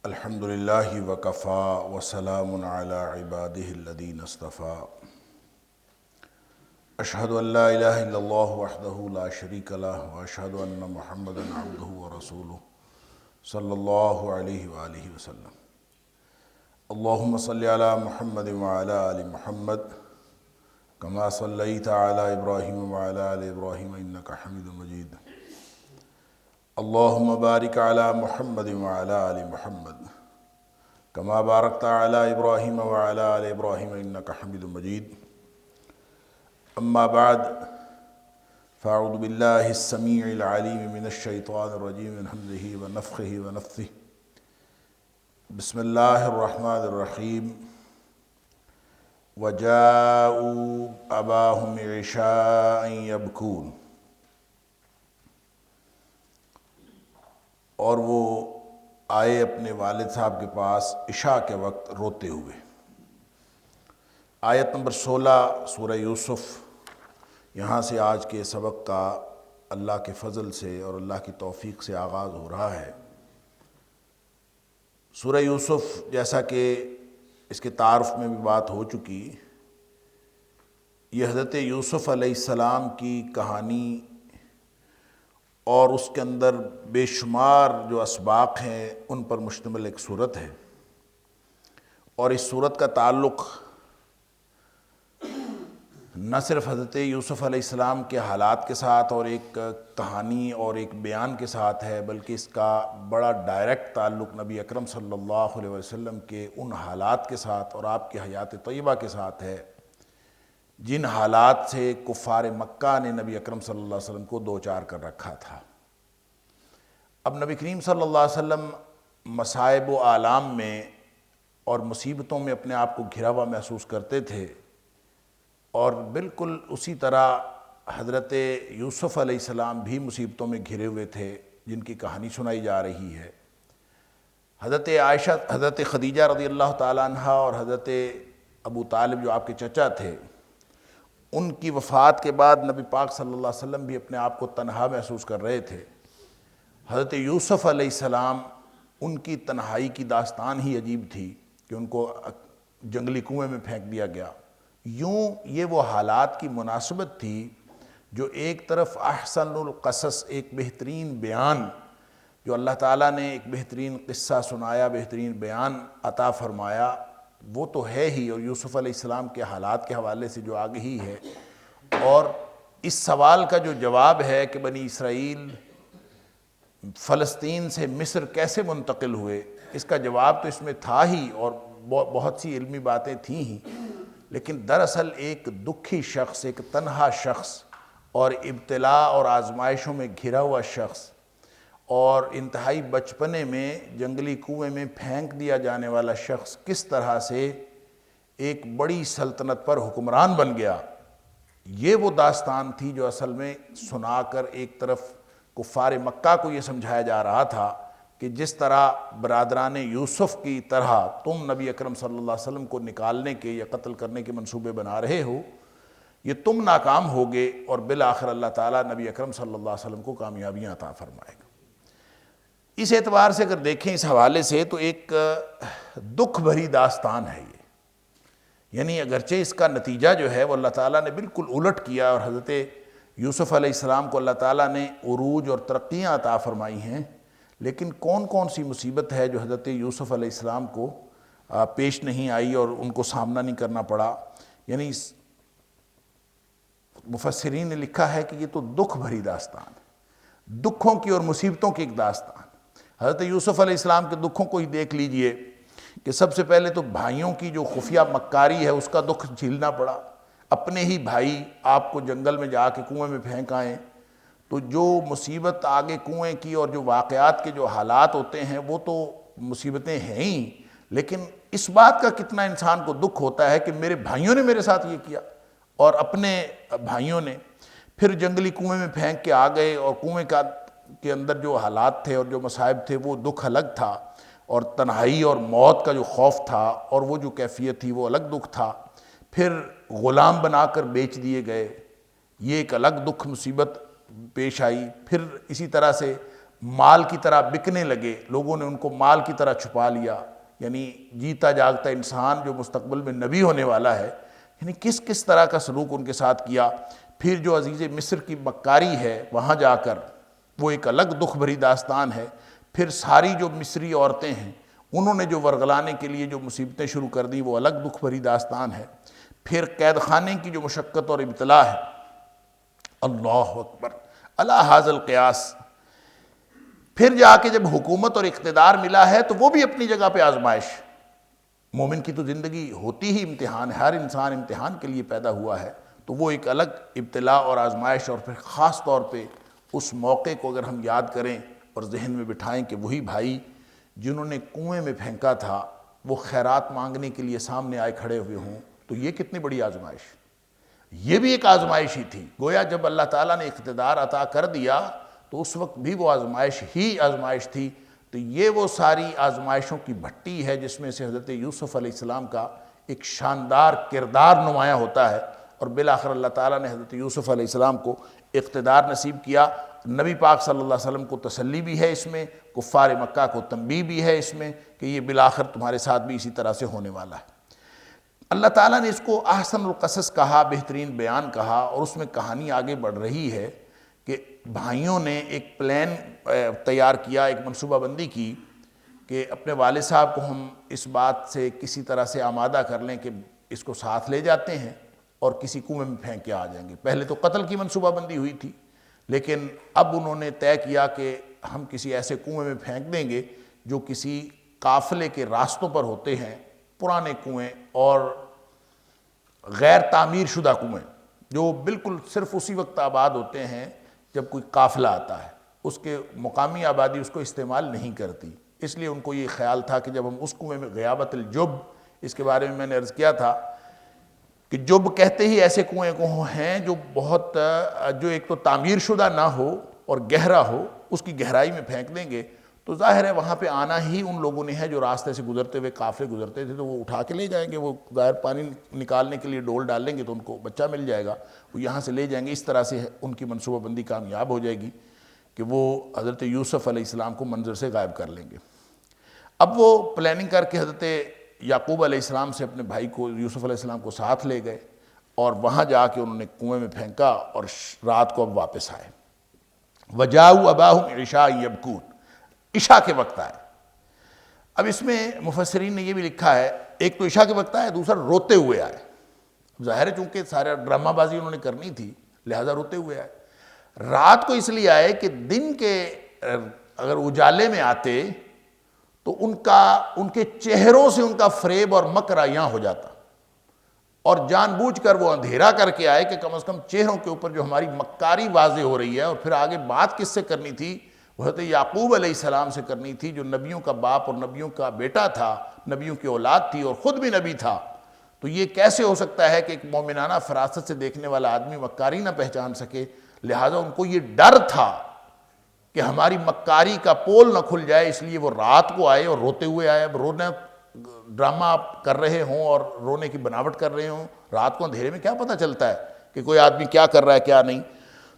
الحمدللہ وکفا وسلام علی عبادہ الذین اصطفیٰ اشہد ان لا الہ الا اللہ وحدہ لا شریک لہ واشہد ان محمدا عبدہ ورسولہ صلی اللہ علیہ وآلہ وسلم اللہم صلی علی محمد وعلی آل محمد کما صلیت علی ابراہیم وعلی آل ابراہیم انک حمید مجید اللہم بارک علی محمد وعلی آل محمد کما بارکت علی ابراہیم وعلی آل ابراہیم انک حمید مجید اما بعد فاعوذ باللہ السمیع العلیم من الشیطان الرجیم من حمزہ ونفخہ ونفثہ بسم اللہ الرحمن الرحیم وجاءوا اباہم عشاء یبکون، اور وہ آئے اپنے والد صاحب کے پاس عشاء کے وقت روتے ہوئے۔ آیت نمبر 16 سورہ یوسف، یہاں سے آج کے سبق کا اللہ کے فضل سے اور اللہ کی توفیق سے آغاز ہو رہا ہے۔ سورہ یوسف، جیسا کہ اس کے تعارف میں بھی بات ہو چکی، یہ حضرت یوسف علیہ السلام کی کہانی اور اس کے اندر بے شمار جو اسباق ہیں ان پر مشتمل ایک صورت ہے، اور اس صورت کا تعلق نہ صرف حضرت یوسف علیہ السلام کے حالات کے ساتھ اور ایک کہانی اور ایک بیان کے ساتھ ہے، بلکہ اس کا بڑا ڈائریکٹ تعلق نبی اکرم صلی اللہ علیہ وسلم کے ان حالات کے ساتھ اور آپ کی حیات طیبہ کے ساتھ ہے جن حالات سے کفار مکہ نے نبی اکرم صلی اللہ علیہ وسلم کو دوچار کر رکھا تھا۔ اب نبی کریم صلی اللہ علیہ وسلم مصائب و آلام میں اور مصیبتوں میں اپنے آپ کو گھرا ہوا محسوس کرتے تھے، اور بالکل اسی طرح حضرت یوسف علیہ السلام بھی مصیبتوں میں گھرے ہوئے تھے جن کی کہانی سنائی جا رہی ہے۔ حضرت عائشہ، حضرت خدیجہ رضی اللہ تعالیٰ عنہ اور حضرت ابو طالب جو آپ کے چچا تھے، ان کی وفات کے بعد نبی پاک صلی اللہ علیہ وسلم بھی اپنے آپ کو تنہا محسوس کر رہے تھے۔ حضرت یوسف علیہ السلام، ان کی تنہائی کی داستان ہی عجیب تھی کہ ان کو جنگلی کنویں میں پھینک دیا گیا۔ یوں یہ وہ حالات کی مناسبت تھی جو ایک طرف احسن القصص، ایک بہترین بیان جو اللہ تعالیٰ نے ایک بہترین قصہ سنایا، بہترین بیان عطا فرمایا، وہ تو ہے ہی، اور یوسف علیہ السلام کے حالات کے حوالے سے جو آگے ہی ہے، اور اس سوال کا جو جواب ہے کہ بنی اسرائیل فلسطین سے مصر کیسے منتقل ہوئے، اس کا جواب تو اس میں تھا ہی، اور بہت سی علمی باتیں تھیں ہی، لیکن دراصل ایک دکھی شخص، ایک تنہا شخص، اور ابتلا اور آزمائشوں میں گھرا ہوا شخص، اور انتہائی بچپنے میں جنگلی کنویں میں پھینک دیا جانے والا شخص کس طرح سے ایک بڑی سلطنت پر حکمران بن گیا، یہ وہ داستان تھی جو اصل میں سنا کر ایک طرف کفار مکہ کو یہ سمجھایا جا رہا تھا کہ جس طرح برادران یوسف کی طرح تم نبی اکرم صلی اللہ علیہ وسلم کو نکالنے کے یا قتل کرنے کے منصوبے بنا رہے ہو، یہ تم ناکام ہوگے، اور بالآخر اللہ تعالیٰ نبی اکرم صلی اللہ علیہ وسلم کو کامیابیاں عطا فرمائے گا۔ اس اعتبار سے اگر دیکھیں اس حوالے سے تو ایک دکھ بھری داستان ہے یہ، یعنی اگرچہ اس کا نتیجہ جو ہے وہ اللہ تعالیٰ نے بالکل الٹ کیا، اور حضرت یوسف علیہ السلام کو اللہ تعالیٰ نے عروج اور ترقیاں عطا فرمائی ہیں، لیکن کون کون سی مصیبت ہے جو حضرت یوسف علیہ السلام کو پیش نہیں آئی اور ان کو سامنا نہیں کرنا پڑا۔ یعنی مفسرین نے لکھا ہے کہ یہ تو دکھ بھری داستان ہے، دکھوں کی اور مصیبتوں کی ایک داستان۔ حضرت یوسف علیہ السلام کے دکھوں کو ہی دیکھ لیجئے کہ سب سے پہلے تو بھائیوں کی جو خفیہ مکاری ہے اس کا دکھ جھیلنا پڑا، اپنے ہی بھائی آپ کو جنگل میں جا کے کنویں میں پھینک آئیں، تو جو مصیبت آگے کنویں کی اور جو واقعات کے جو حالات ہوتے ہیں وہ تو مصیبتیں ہیں ہی، لیکن اس بات کا کتنا انسان کو دکھ ہوتا ہے کہ میرے بھائیوں نے میرے ساتھ یہ کیا، اور اپنے بھائیوں نے پھر جنگلی کنویں میں پھینک کے آ گئے، اور کنویں کے اندر جو حالات تھے اور جو مصائب تھے وہ دکھ الگ تھا، اور تنہائی اور موت کا جو خوف تھا اور وہ جو کیفیت تھی وہ الگ دکھ تھا۔ پھر غلام بنا کر بیچ دیے گئے، یہ ایک الگ دکھ مصیبت پیش آئی، پھر اسی طرح سے مال کی طرح بکنے لگے، لوگوں نے ان کو مال کی طرح چھپا لیا، یعنی جیتا جاگتا انسان جو مستقبل میں نبی ہونے والا ہے، یعنی کس کس طرح کا سلوک ان کے ساتھ کیا۔ پھر جو عزیز مصر کی مکاری ہے وہاں جا کر، وہ ایک الگ دکھ بھری داستان ہے۔ پھر ساری جو مصری عورتیں ہیں انہوں نے جو ورغلانے کے لیے جو مصیبتیں شروع کر دیں وہ الگ دکھ بھری داستان ہے۔ پھر قید خانے کی جو مشقت اور ابتلا ہے، اللہ اکبر الا ھذا القیاس۔ پھر جا کے جب حکومت اور اقتدار ملا ہے تو وہ بھی اپنی جگہ پہ آزمائش۔ مومن کی تو زندگی ہوتی ہی امتحان ہے، ہر انسان امتحان کے لیے پیدا ہوا ہے، تو وہ ایک الگ ابتلا اور آزمائش۔ اور پھر خاص طور پہ اس موقع کو اگر ہم یاد کریں اور ذہن میں بٹھائیں کہ وہی بھائی جنہوں نے کنویں میں پھینکا تھا وہ خیرات مانگنے کے لیے سامنے آئے کھڑے ہوئے ہوں، تو یہ کتنی بڑی آزمائش، یہ بھی ایک آزمائش ہی تھی۔ گویا جب اللہ تعالیٰ نے اقتدار عطا کر دیا تو اس وقت بھی وہ آزمائش ہی آزمائش تھی۔ تو یہ وہ ساری آزمائشوں کی بھٹی ہے جس میں سے حضرت یوسف علیہ السلام کا ایک شاندار کردار نمایاں ہوتا ہے، اور بالآخر اللہ تعالیٰ نے حضرت یوسف علیہ السلام کو اقتدار نصیب کیا۔ نبی پاک صلی اللہ علیہ وسلم کو تسلی بھی ہے اس میں، کفار مکہ کو تنبیہ بھی ہے اس میں کہ یہ بالآخر تمہارے ساتھ بھی اسی طرح سے ہونے والا ہے۔ اللہ تعالیٰ نے اس کو احسن القصص کہا، بہترین بیان کہا، اور اس میں کہانی آگے بڑھ رہی ہے کہ بھائیوں نے ایک پلان تیار کیا، ایک منصوبہ بندی کی کہ اپنے والد صاحب کو ہم اس بات سے کسی طرح سے آمادہ کر لیں کہ اس کو ساتھ لے جاتے ہیں اور کسی کنویں میں پھینک کے آ جائیں گے۔ پہلے تو قتل کی منصوبہ بندی ہوئی تھی، لیکن اب انہوں نے طے کیا کہ ہم کسی ایسے کنویں میں پھینک دیں گے جو کسی قافلے کے راستوں پر ہوتے ہیں، پرانے کنویں اور غیر تعمیر شدہ کنویں جو بالکل صرف اسی وقت آباد ہوتے ہیں جب کوئی قافلہ آتا ہے، اس کے مقامی آبادی اس کو استعمال نہیں کرتی۔ اس لیے ان کو یہ خیال تھا کہ جب ہم اس کنویں میں غیابت الجب، اس کے بارے میں نے عرض کیا تھا کہ جب کہتے ہی ایسے کنویں کو ہیں جو بہت جو ایک تو تعمیر شدہ نہ ہو اور گہرا ہو، اس کی گہرائی میں پھینک دیں گے تو ظاہر ہے وہاں پہ آنا ہی ان لوگوں نے ہے جو راستے سے گزرتے ہوئے قافلے گزرتے تھے، تو وہ اٹھا کے لے جائیں گے، وہ ظاہر پانی نکالنے کے لیے ڈول ڈال لیں گے تو ان کو بچہ مل جائے گا، وہ یہاں سے لے جائیں گے۔ اس طرح سے ان کی منصوبہ بندی کامیاب ہو جائے گی کہ وہ حضرت یوسف علیہ السلام کو منظر سے غائب کر لیں گے۔ اب وہ پلاننگ کر کے حضرت یعقوب علیہ السلام سے اپنے بھائی کو، یوسف علیہ السلام کو ساتھ لے گئے اور وہاں جا کے انہوں نے کنویں میں پھینکا اور رات کو اب واپس آئے۔ وَجَاءُوا أَبَاهُمْ عِشَاءً يَبْكُونَ، عشاء کے وقت آئے۔ اب اس میں مفسرین نے یہ بھی لکھا ہے، ایک تو عشاء کے وقت آئے، دوسرا روتے ہوئے آئے۔ ظاہر ہے چونکہ سارا ڈرامہ بازی انہوں نے کرنی تھی لہذا روتے ہوئے آئے۔ رات کو اس لیے آئے کہ دن کے اگر اجالے میں آتے تو ان کے چہروں سے ان کا فریب اور مکر عیاں ہو جاتا، اور جان بوجھ کر وہ اندھیرا کر کے آئے کہ کم از کم چہروں کے اوپر جو ہماری مکاری واضح ہو رہی ہے۔ اور پھر آگے بات کس سے کرنی تھی؟ حضرت یعقوب علیہ السلام سے کرنی تھی جو نبیوں کا باپ اور نبیوں کا بیٹا تھا، نبیوں کی اولاد تھی اور خود بھی نبی تھا۔ تو یہ کیسے ہو سکتا ہے کہ ایک مومنانہ فراست سے دیکھنے والا آدمی مکاری نہ پہچان سکے؟ لہٰذا ان کو یہ ڈر تھا کہ ہماری مکاری کا پول نہ کھل جائے، اس لیے وہ رات کو آئے اور روتے ہوئے آئے۔ اب رونا ڈرامہ آپ کر رہے ہوں اور رونے کی بناوٹ کر رہے ہوں، رات کو اندھیرے میں کیا پتہ چلتا ہے کہ کوئی آدمی کیا کر رہا ہے کیا نہیں۔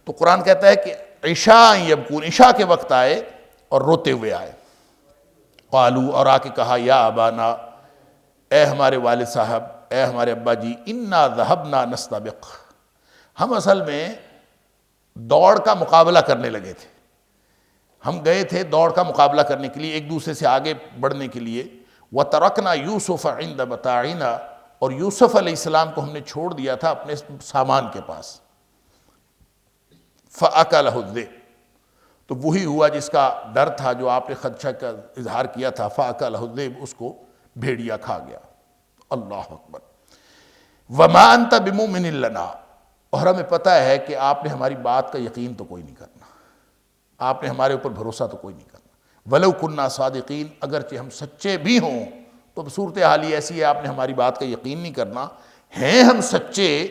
تو قرآن کہتا ہے کہ عشاء یبکون، عشاء کے وقت آئے اور روتے ہوئے آئے۔ قالوا، اور آ کے کہا، یا ابانا، اے ہمارے والد صاحب، اے ہمارے ابا جی، انا ذہبنا نستبق، ہم اصل میں دوڑ کا مقابلہ کرنے لگے تھے، ہم گئے تھے دوڑ کا مقابلہ کرنے کے لیے، ایک دوسرے سے آگے بڑھنے کے لیے۔ وَتَرَكْنَا يُوسُفَ عِنْدَ مَتَاعِنَا، اور یوسف علیہ السلام کو ہم نے چھوڑ دیا تھا اپنے سامان کے پاس۔ فَأَكَلَهُ الذِّئْبُ، تو وہی ہوا جس کا ڈر تھا، جو آپ نے خدشہ کا اظہار کیا تھا، فَأَكَلَهُ الذِّئْبُ، اس کو بھیڑیا کھا گیا۔ اللہ اکبر۔ وَمَا أَنْتَ بِمُؤْمِنٍ لَنَا، اور ہمیں پتہ ہے کہ آپ نے ہماری بات کا یقین تو کوئی نہیں کرنا، آپ نے ہمارے اوپر بھروسہ تو کوئی نہیں کرنا۔ وَلَوْ كُنَّا صَادِقِينَ، اگرچہ ہم سچے بھی ہوں تو اب صورتحال ایسی ہے آپ نے ہماری بات کا یقین نہیں کرنا۔ ہیں ہم سچے،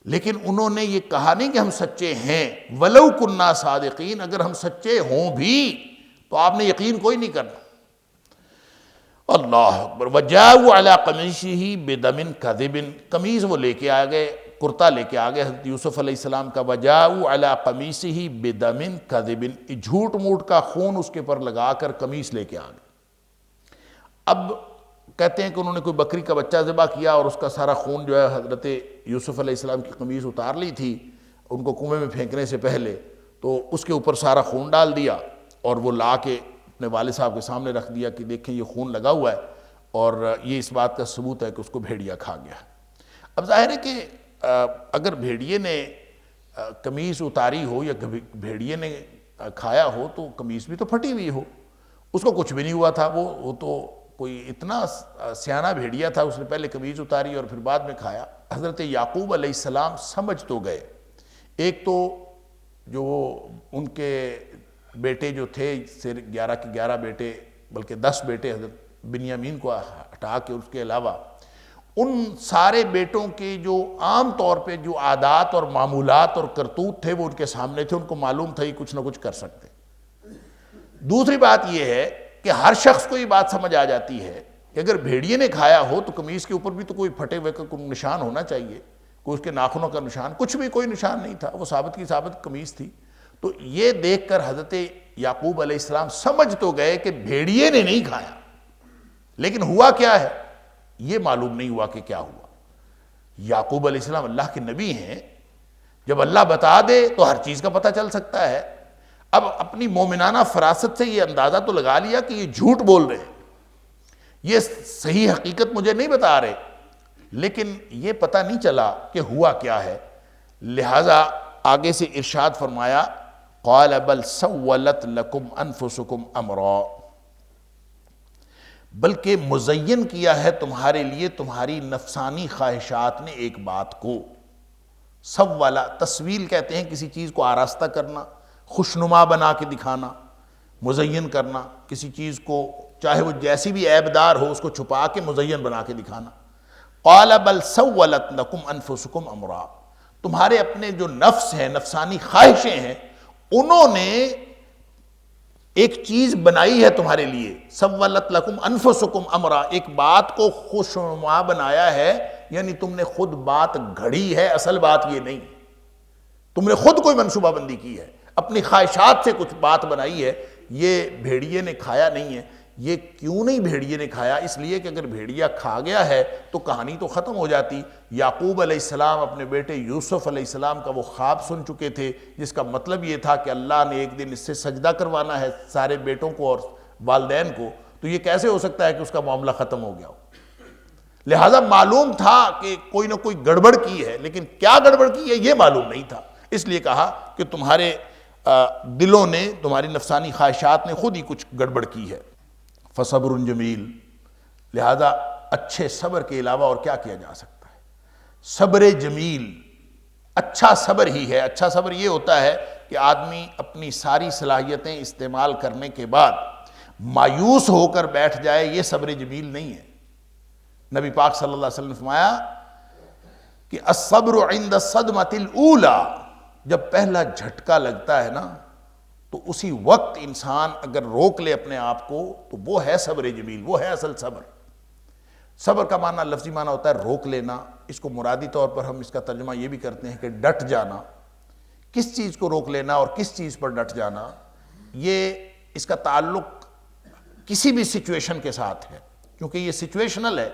لیکن انہوں نے یہ کہا نہیں کہ ہم سچے ہیں۔ وَلَوْ كُنَّا صَادِقِينَ، اگر ہم سچے ہوں بھی تو آپ نے یقین کوئی نہیں کرنا۔ اللہ اکبر۔ وَجَاءُوا عَلَىٰ قَمِيصِهِ بِدَمٍ كَذِبٍ، قمیض وہ لے کے آ گئے کرتا لے کے آگئے حضرت یوسف علیہ السلام کا، وَجَاءُوا عَلَىٰ قَمِيصِهِ بِدَمٍ كَذِبٍ، جھوٹ موٹ کا خون اس کے پر لگا کر قمیص لے کے آگئے۔ اب کہتے ہیں کہ انہوں نے کوئی بکری کا بچہ ذبح کیا اور اس کا سارا خون جو ہے حضرت یوسف علیہ السلام کی قمیص اتار لی تھی ان کو کنویں میں پھینکنے سے پہلے، تو اس کے اوپر سارا خون ڈال دیا اور وہ لا کے اپنے والد صاحب کے سامنے رکھ دیا کہ دیکھیں یہ خون لگا ہوا ہے اور یہ اس بات کا ثبوت ہے کہ اس کو بھیڑیا کھا گیا۔ اب ظاہر ہے کہ اگر بھیڑیے نے قمیص اتاری ہو یا بھیڑیے نے کھایا ہو تو قمیص بھی تو پھٹی ہوئی ہو، اس کو کچھ بھی نہیں ہوا تھا، وہ تو کوئی اتنا سیانہ بھیڑیا تھا، اس نے پہلے قمیص اتاری اور پھر بعد میں کھایا۔ حضرت یعقوب علیہ السلام سمجھ تو گئے، ایک تو جو ان کے بیٹے جو تھے 11 کے 11 بیٹے بلکہ 10 بیٹے حضرت بنیامین کو ہٹا کے اس کے علاوہ ان سارے بیٹوں کے جو عام طور پہ جو عادات اور معمولات اور کرتوت تھے وہ ان کے سامنے تھے، ان کو معلوم تھا یہ کچھ نہ کچھ کر سکتے۔ دوسری بات یہ ہے کہ ہر شخص کو یہ بات سمجھ آ جاتی ہے کہ اگر بھیڑیے نے کھایا ہو تو قمیص کے اوپر بھی تو کوئی پھٹے ہوئے کا کوئی نشان ہونا چاہیے، کوئی اس کے ناخنوں کا نشان، کچھ بھی کوئی نشان نہیں تھا، وہ ثابت کی ثابت قمیص تھی۔ تو یہ دیکھ کر حضرت یعقوب علیہ السلام سمجھ تو گئے کہ بھیڑیے نے نہیں کھایا، لیکن ہوا کیا ہے یہ معلوم نہیں ہوا کہ کیا ہوا۔ یعقوب علیہ السلام اللہ کے نبی ہیں، جب اللہ بتا دے تو ہر چیز کا پتہ چل سکتا ہے۔ اب اپنی مومنانہ فراست سے یہ اندازہ تو لگا لیا کہ یہ جھوٹ بول رہے ہیں، یہ صحیح حقیقت مجھے نہیں بتا رہے، لیکن یہ پتہ نہیں چلا کہ ہوا کیا ہے۔ لہٰذا آگے سے ارشاد فرمایا قال بل سولت لکم انفسکم امرا، بلکہ مزین کیا ہے تمہارے لیے تمہاری نفسانی خواہشات نے ایک بات کو۔ سولا، تسویل کہتے ہیں کسی چیز کو آراستہ کرنا، خوشنما بنا کے دکھانا، مزین کرنا کسی چیز کو، چاہے وہ جیسی بھی عیب دار ہو اس کو چھپا کے مزین بنا کے دکھانا۔ قال بل سولت لکم انفسکم امرا، تمہارے اپنے جو نفس ہیں، نفسانی خواہشیں ہیں، انہوں نے ایک چیز بنائی ہے تمہارے لیے۔ سولت لکم انفسکم امرا، ایک بات کو خوشنما بنایا ہے، یعنی تم نے خود بات گھڑی ہے، اصل بات یہ نہیں، تم نے خود کوئی منصوبہ بندی کی ہے، اپنی خواہشات سے کچھ بات بنائی ہے۔ یہ بھیڑیے نے کھایا نہیں ہے۔ یہ کیوں نہیں بھیڑیے نے کھایا؟ اس لیے کہ اگر بھیڑیا کھا گیا ہے تو کہانی تو ختم ہو جاتی۔ یعقوب علیہ السلام اپنے بیٹے یوسف علیہ السلام کا وہ خواب سن چکے تھے جس کا مطلب یہ تھا کہ اللہ نے ایک دن اس سے سجدہ کروانا ہے سارے بیٹوں کو اور والدین کو، تو یہ کیسے ہو سکتا ہے کہ اس کا معاملہ ختم ہو گیا ہو؟ لہٰذا معلوم تھا کہ کوئی نہ کوئی گڑبڑ کی ہے، لیکن کیا گڑبڑ کی ہے یہ معلوم نہیں تھا۔ اس لیے کہا کہ تمہارے دلوں نے، تمہاری نفسانی خواہشات نے خود ہی کچھ گڑبڑ کی ہے۔ فصبر جمیل، لہذا اچھے صبر کے علاوہ اور کیا کیا جا سکتا ہے؟ صبر جمیل، اچھا صبر ہی ہے۔ اچھا صبر یہ ہوتا ہے کہ آدمی اپنی ساری صلاحیتیں استعمال کرنے کے بعد مایوس ہو کر بیٹھ جائے، یہ صبر جمیل نہیں ہے۔ نبی پاک صلی اللہ علیہ وسلم نے فرمایا کہ الصبر عند الصدمۃ الاولی، جب پہلا جھٹکا لگتا ہے نا تو اسی وقت انسان اگر روک لے اپنے آپ کو تو وہ ہے صبر جمیل، وہ ہے اصل صبر۔ صبر کا معنی، لفظی معنی ہوتا ہے روک لینا، اس کو مرادی طور پر ہم اس کا ترجمہ یہ بھی کرتے ہیں کہ ڈٹ جانا۔ کس چیز کو روک لینا اور کس چیز پر ڈٹ جانا، یہ اس کا تعلق کسی بھی سچویشن کے ساتھ ہے، کیونکہ یہ سچویشنل ہے۔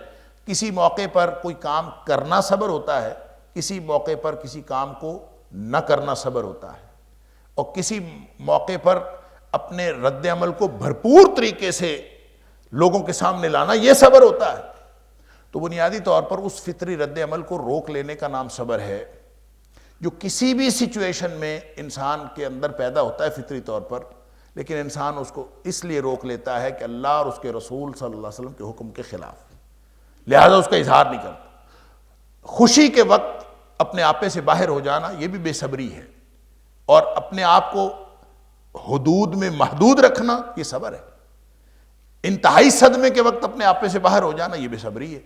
کسی موقع پر کوئی کام کرنا صبر ہوتا ہے، کسی موقع پر کسی کام کو نہ کرنا صبر ہوتا ہے، اور کسی موقع پر اپنے رد عمل کو بھرپور طریقے سے لوگوں کے سامنے لانا، یہ صبر ہوتا ہے۔ تو بنیادی طور پر اس فطری رد عمل کو روک لینے کا نام صبر ہے، جو کسی بھی سچویشن میں انسان کے اندر پیدا ہوتا ہے فطری طور پر، لیکن انسان اس کو اس لیے روک لیتا ہے کہ اللہ اور اس کے رسول صلی اللہ علیہ وسلم کے حکم کے خلاف، لہذا اس کا اظہار نہیں کرتا۔ خوشی کے وقت اپنے آپے سے باہر ہو جانا یہ بھی بے صبری ہے، اور اپنے آپ کو حدود میں محدود رکھنا یہ صبر ہے۔ انتہائی صدمے کے وقت اپنے آپے سے باہر ہو جانا یہ بے صبری ہے۔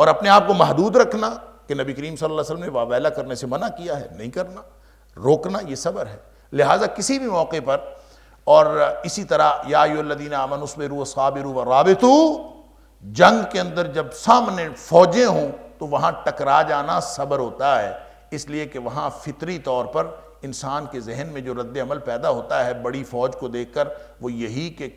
اور اپنے آپ کو محدود رکھنا کہ نبی کریم صلی اللہ علیہ وسلم نے واویلا کرنے سے منع کیا ہے، نہیں کرنا، روکنا، یہ صبر ہے۔ لہٰذا کسی بھی موقع پر، اور اسی طرح یا ایھا الذین آمنوا اصبروا وصابروا ورابطوا، جنگ کے اندر جب سامنے فوجیں ہوں تو وہاں ٹکرا جانا صبر ہوتا ہے، اس لیے کہ وہاں فطری طور پر انسان کے ذہن میں جو رد عمل پیدا ہوتا ہے بڑی فوج کو دیکھ کر، وہ یہی کہ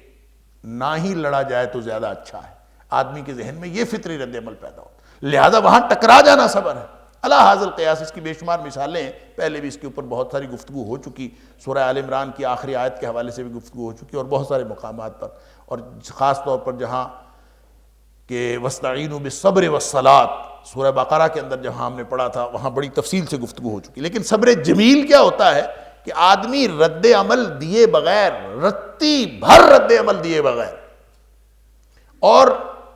نہ ہی لڑا جائے تو زیادہ اچھا ہے۔ آدمی کے ذہن میں یہ فطری رد عمل پیدا ہوتا ہے، لہذا وہاں ٹکرا جانا صبر ہے۔ علی ھذا القیاس، اس کی بے شمار مثالیں ہیں، پہلے بھی اس کے اوپر بہت ساری گفتگو ہو چکی، سورہ آل عمران کی آخری آیت کے حوالے سے بھی گفتگو ہو چکی اور بہت سارے مقامات پر، اور خاص طور پر جہاں کہ وَاسْتَعِینُوا بِالصَّبْرِ وَالصَّلَاةِ، سورہ بقرہ کے اندر جہاں ہم نے پڑھا تھا وہاں بڑی تفصیل سے گفتگو ہو چکی۔ لیکن صبر جمیل کیا ہوتا ہے کہ آدمی رد عمل دیے بغیر، رتی بھر رد عمل دیے بغیر، اور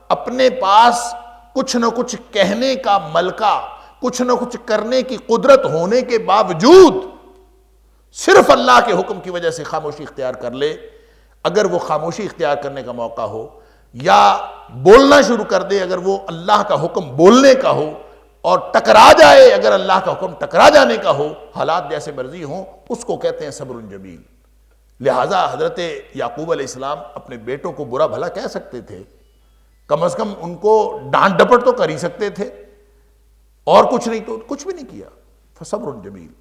اپنے پاس کچھ نہ کچھ کہنے کا ملکہ، کچھ نہ کچھ کرنے کی قدرت ہونے کے باوجود صرف اللہ کے حکم کی وجہ سے خاموشی اختیار کر لے، اگر وہ خاموشی اختیار کرنے کا موقع ہو، یا بولنا شروع کر دے اگر وہ اللہ کا حکم بولنے کا ہو، اور ٹکرا جائے اگر اللہ کا حکم ٹکرا جانے کا ہو، حالات جیسے مرضی ہوں، اس کو کہتے ہیں صبر جمیل۔ لہٰذا حضرت یعقوب علیہ السلام اپنے بیٹوں کو برا بھلا کہہ سکتے تھے، کم از کم ان کو ڈانٹ ڈپٹ تو کر ہی سکتے تھے، اور کچھ نہیں تو کچھ بھی نہیں کیا۔ فصبر جمیل،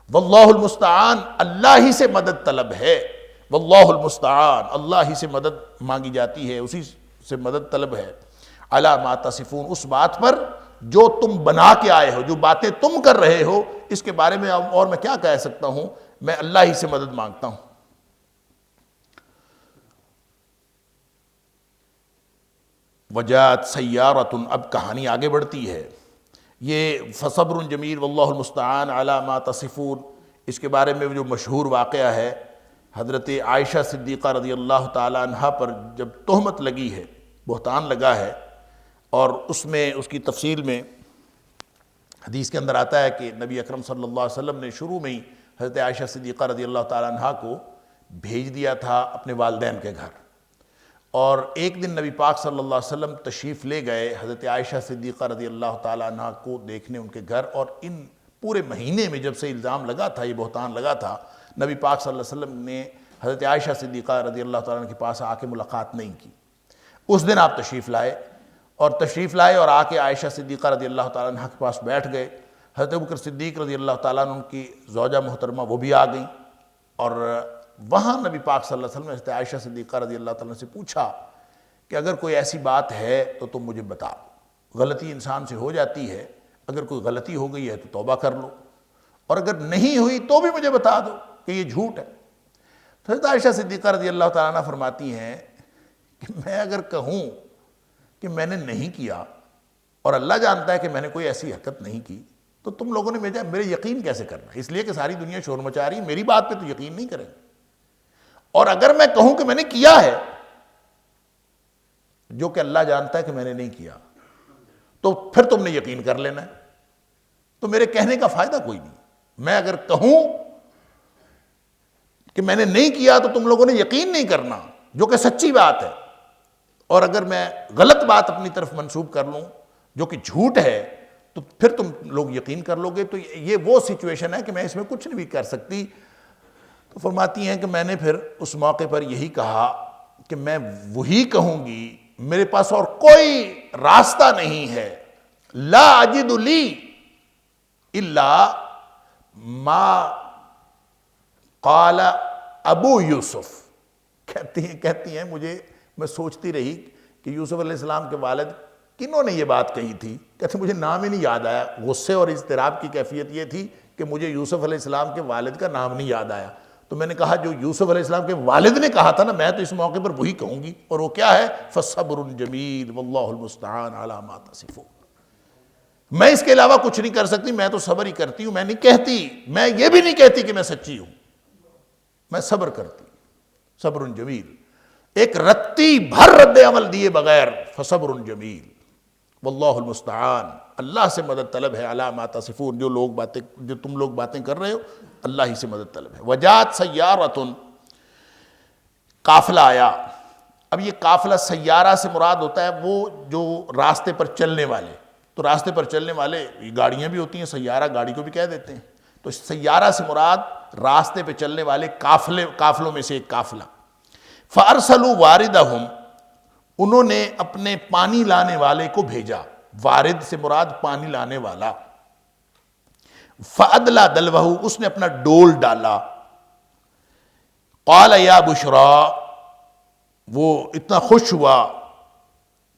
واللہ المستعان، اللہ ہی سے مدد طلب ہے، واللہ المستعان، اللہ ہی سے مدد مانگی جاتی ہے، اسی سے مدد طلب ہے، علی ما تصفون، اس بات پر جو تم بنا کے آئے ہو، جو باتیں تم کر رہے ہو، اس کے بارے میں اور میں کیا کہہ سکتا ہوں، میں اللہ ہی سے مدد مانگتا ہوں۔ وجاءت سیارۃ، اب کہانی آگے بڑھتی ہے، یہ فصبر جمیل واللہ المستعان علی ما تصفون، اس کے بارے میں جو مشہور واقعہ ہے، حضرت عائشہ صدیقہ رضی اللہ تعالی عنہا پر جب تہمت لگی ہے، بہتان لگا ہے، اور اس میں اس کی تفصیل میں حدیث کے اندر آتا ہے کہ نبی اکرم صلی اللہ علیہ وسلم نے شروع میں ہی حضرت عائشہ صدیقہ رضی اللہ تعالی عنہا کو بھیج دیا تھا اپنے والدین کے گھر، اور ایک دن نبی پاک صلی اللہ علیہ وسلم تشریف لے گئے حضرت عائشہ صدیقہ رضی اللہ تعالی عنہا کو دیکھنے ان کے گھر، اور ان پورے مہینے میں جب سے الزام لگا تھا، یہ بہتان لگا تھا، نبی پاک صلی اللہ علیہ وسلم نے حضرت عائشہ صدیقہ رضی اللہ تعالیٰ عنہ کے پاس آ کے ملاقات نہیں کی۔ اس دن آپ تشریف لائے، اور آ کے عائشہ صدیقہ رضی اللہ تعالیٰ عنہ کے پاس بیٹھ گئے۔ حضرت ابوبکر صدیق رضی اللہ تعالیٰ عنہ کی زوجہ محترمہ وہ بھی آ گئیں، اور وہاں نبی پاک صلی اللہ علیہ وسلم نے حضرت عائشہ صدیقہ رضی اللہ تعالیٰ عنہ سے پوچھا کہ اگر کوئی ایسی بات ہے تو تم مجھے بتا، غلطی انسان سے ہو جاتی ہے، اگر کوئی غلطی ہو گئی ہے تو توبہ کر لو، اور اگر نہیں ہوئی تو بھی مجھے بتا دو کہ یہ جھوٹ ہے۔ حضرت عائشہ صدیقہ رضی اللہ تعالیٰ عنہ فرماتی ہیں کہ میں اگر کہوں کہ میں نے نہیں کیا، اور اللہ جانتا ہے کہ میں نے کوئی ایسی حرکت نہیں کی، تو تم لوگوں نے میرے یقین کیسے کرنا ہے؟ اس لیے کہ ساری دنیا شور مچا رہی ہے، میری بات پہ تو یقین نہیں کریں گے، اور اگر میں کہوں کہ میں نے کیا ہے، جو کہ اللہ جانتا ہے کہ میں نے نہیں کیا، تو پھر تم نے یقین کر لینا ہے، تو میرے کہنے کا فائدہ کوئی نہیں۔ میں اگر کہوں کہ میں نے نہیں کیا تو تم لوگوں نے یقین نہیں کرنا، جو کہ سچی بات ہے، اور اگر میں غلط بات اپنی طرف منسوب کر لوں جو کہ جھوٹ ہے تو پھر تم لوگ یقین کر لو گے، تو یہ وہ سچویشن ہے کہ میں اس میں کچھ نہیں بھی کر سکتی۔ تو فرماتی ہیں کہ میں نے پھر اس موقع پر یہی کہا کہ میں وہی کہوں گی، میرے پاس اور کوئی راستہ نہیں ہے، لا اجد لی الا ما قال ابو یوسف، کہتی ہیں میں سوچتی رہی کہ یوسف علیہ السلام کے والد کنہوں نے یہ بات کہی تھی، کہتے مجھے نام ہی نہیں یاد آیا۔ غصے اور اضطراب کی کیفیت یہ تھی کہ مجھے یوسف علیہ السلام کے والد کا نام نہیں یاد آیا، تو میں نے کہا جو یوسف علیہ السلام کے والد نے کہا تھا نا، میں تو اس موقع پر وہی کہوں گی، اور وہ کیا ہے؟ فصبر جمیل واللہ المستعان علی ما تصفون۔ میں اس کے علاوہ کچھ نہیں کر سکتی، میں تو صبر ہی کرتی ہوں، میں نہیں کہتی، میں یہ بھی نہیں کہتی کہ میں سچی ہوں، میں صبر کرتی ہوں۔ صبر جمیل، ایک رتی بھر رد عمل دیے بغیر، فصبر جمیل واللہ المستعان، اللہ سے مدد طلب ہے، علی ما تصفون، جو تم لوگ باتیں کر رہے ہو اللہ ہی سے مدد طلب ہے۔ وجاءت سیارۃ، قافلہ آیا۔ اب یہ قافلہ سیارہ سے مراد ہوتا ہے وہ جو راستے پر چلنے والے، تو راستے پر چلنے والے گاڑیاں بھی ہوتی ہیں، سیارہ گاڑی کو بھی کہہ دیتے ہیں، تو سیارہ سے مراد راستے پہ چلنے والے قافلوں میں سے ایک قافلہ۔ فَأَرْسَلُوا وَارِدَهُمْ، انہوں نے اپنے پانی لانے والے کو بھیجا، وارد سے مراد پانی لانے والا۔ فَأَدْلَى دَلْوَهُ، اس نے اپنا ڈول ڈالا۔ قَالَ يَا بُشْرَى، وہ اتنا خوش ہوا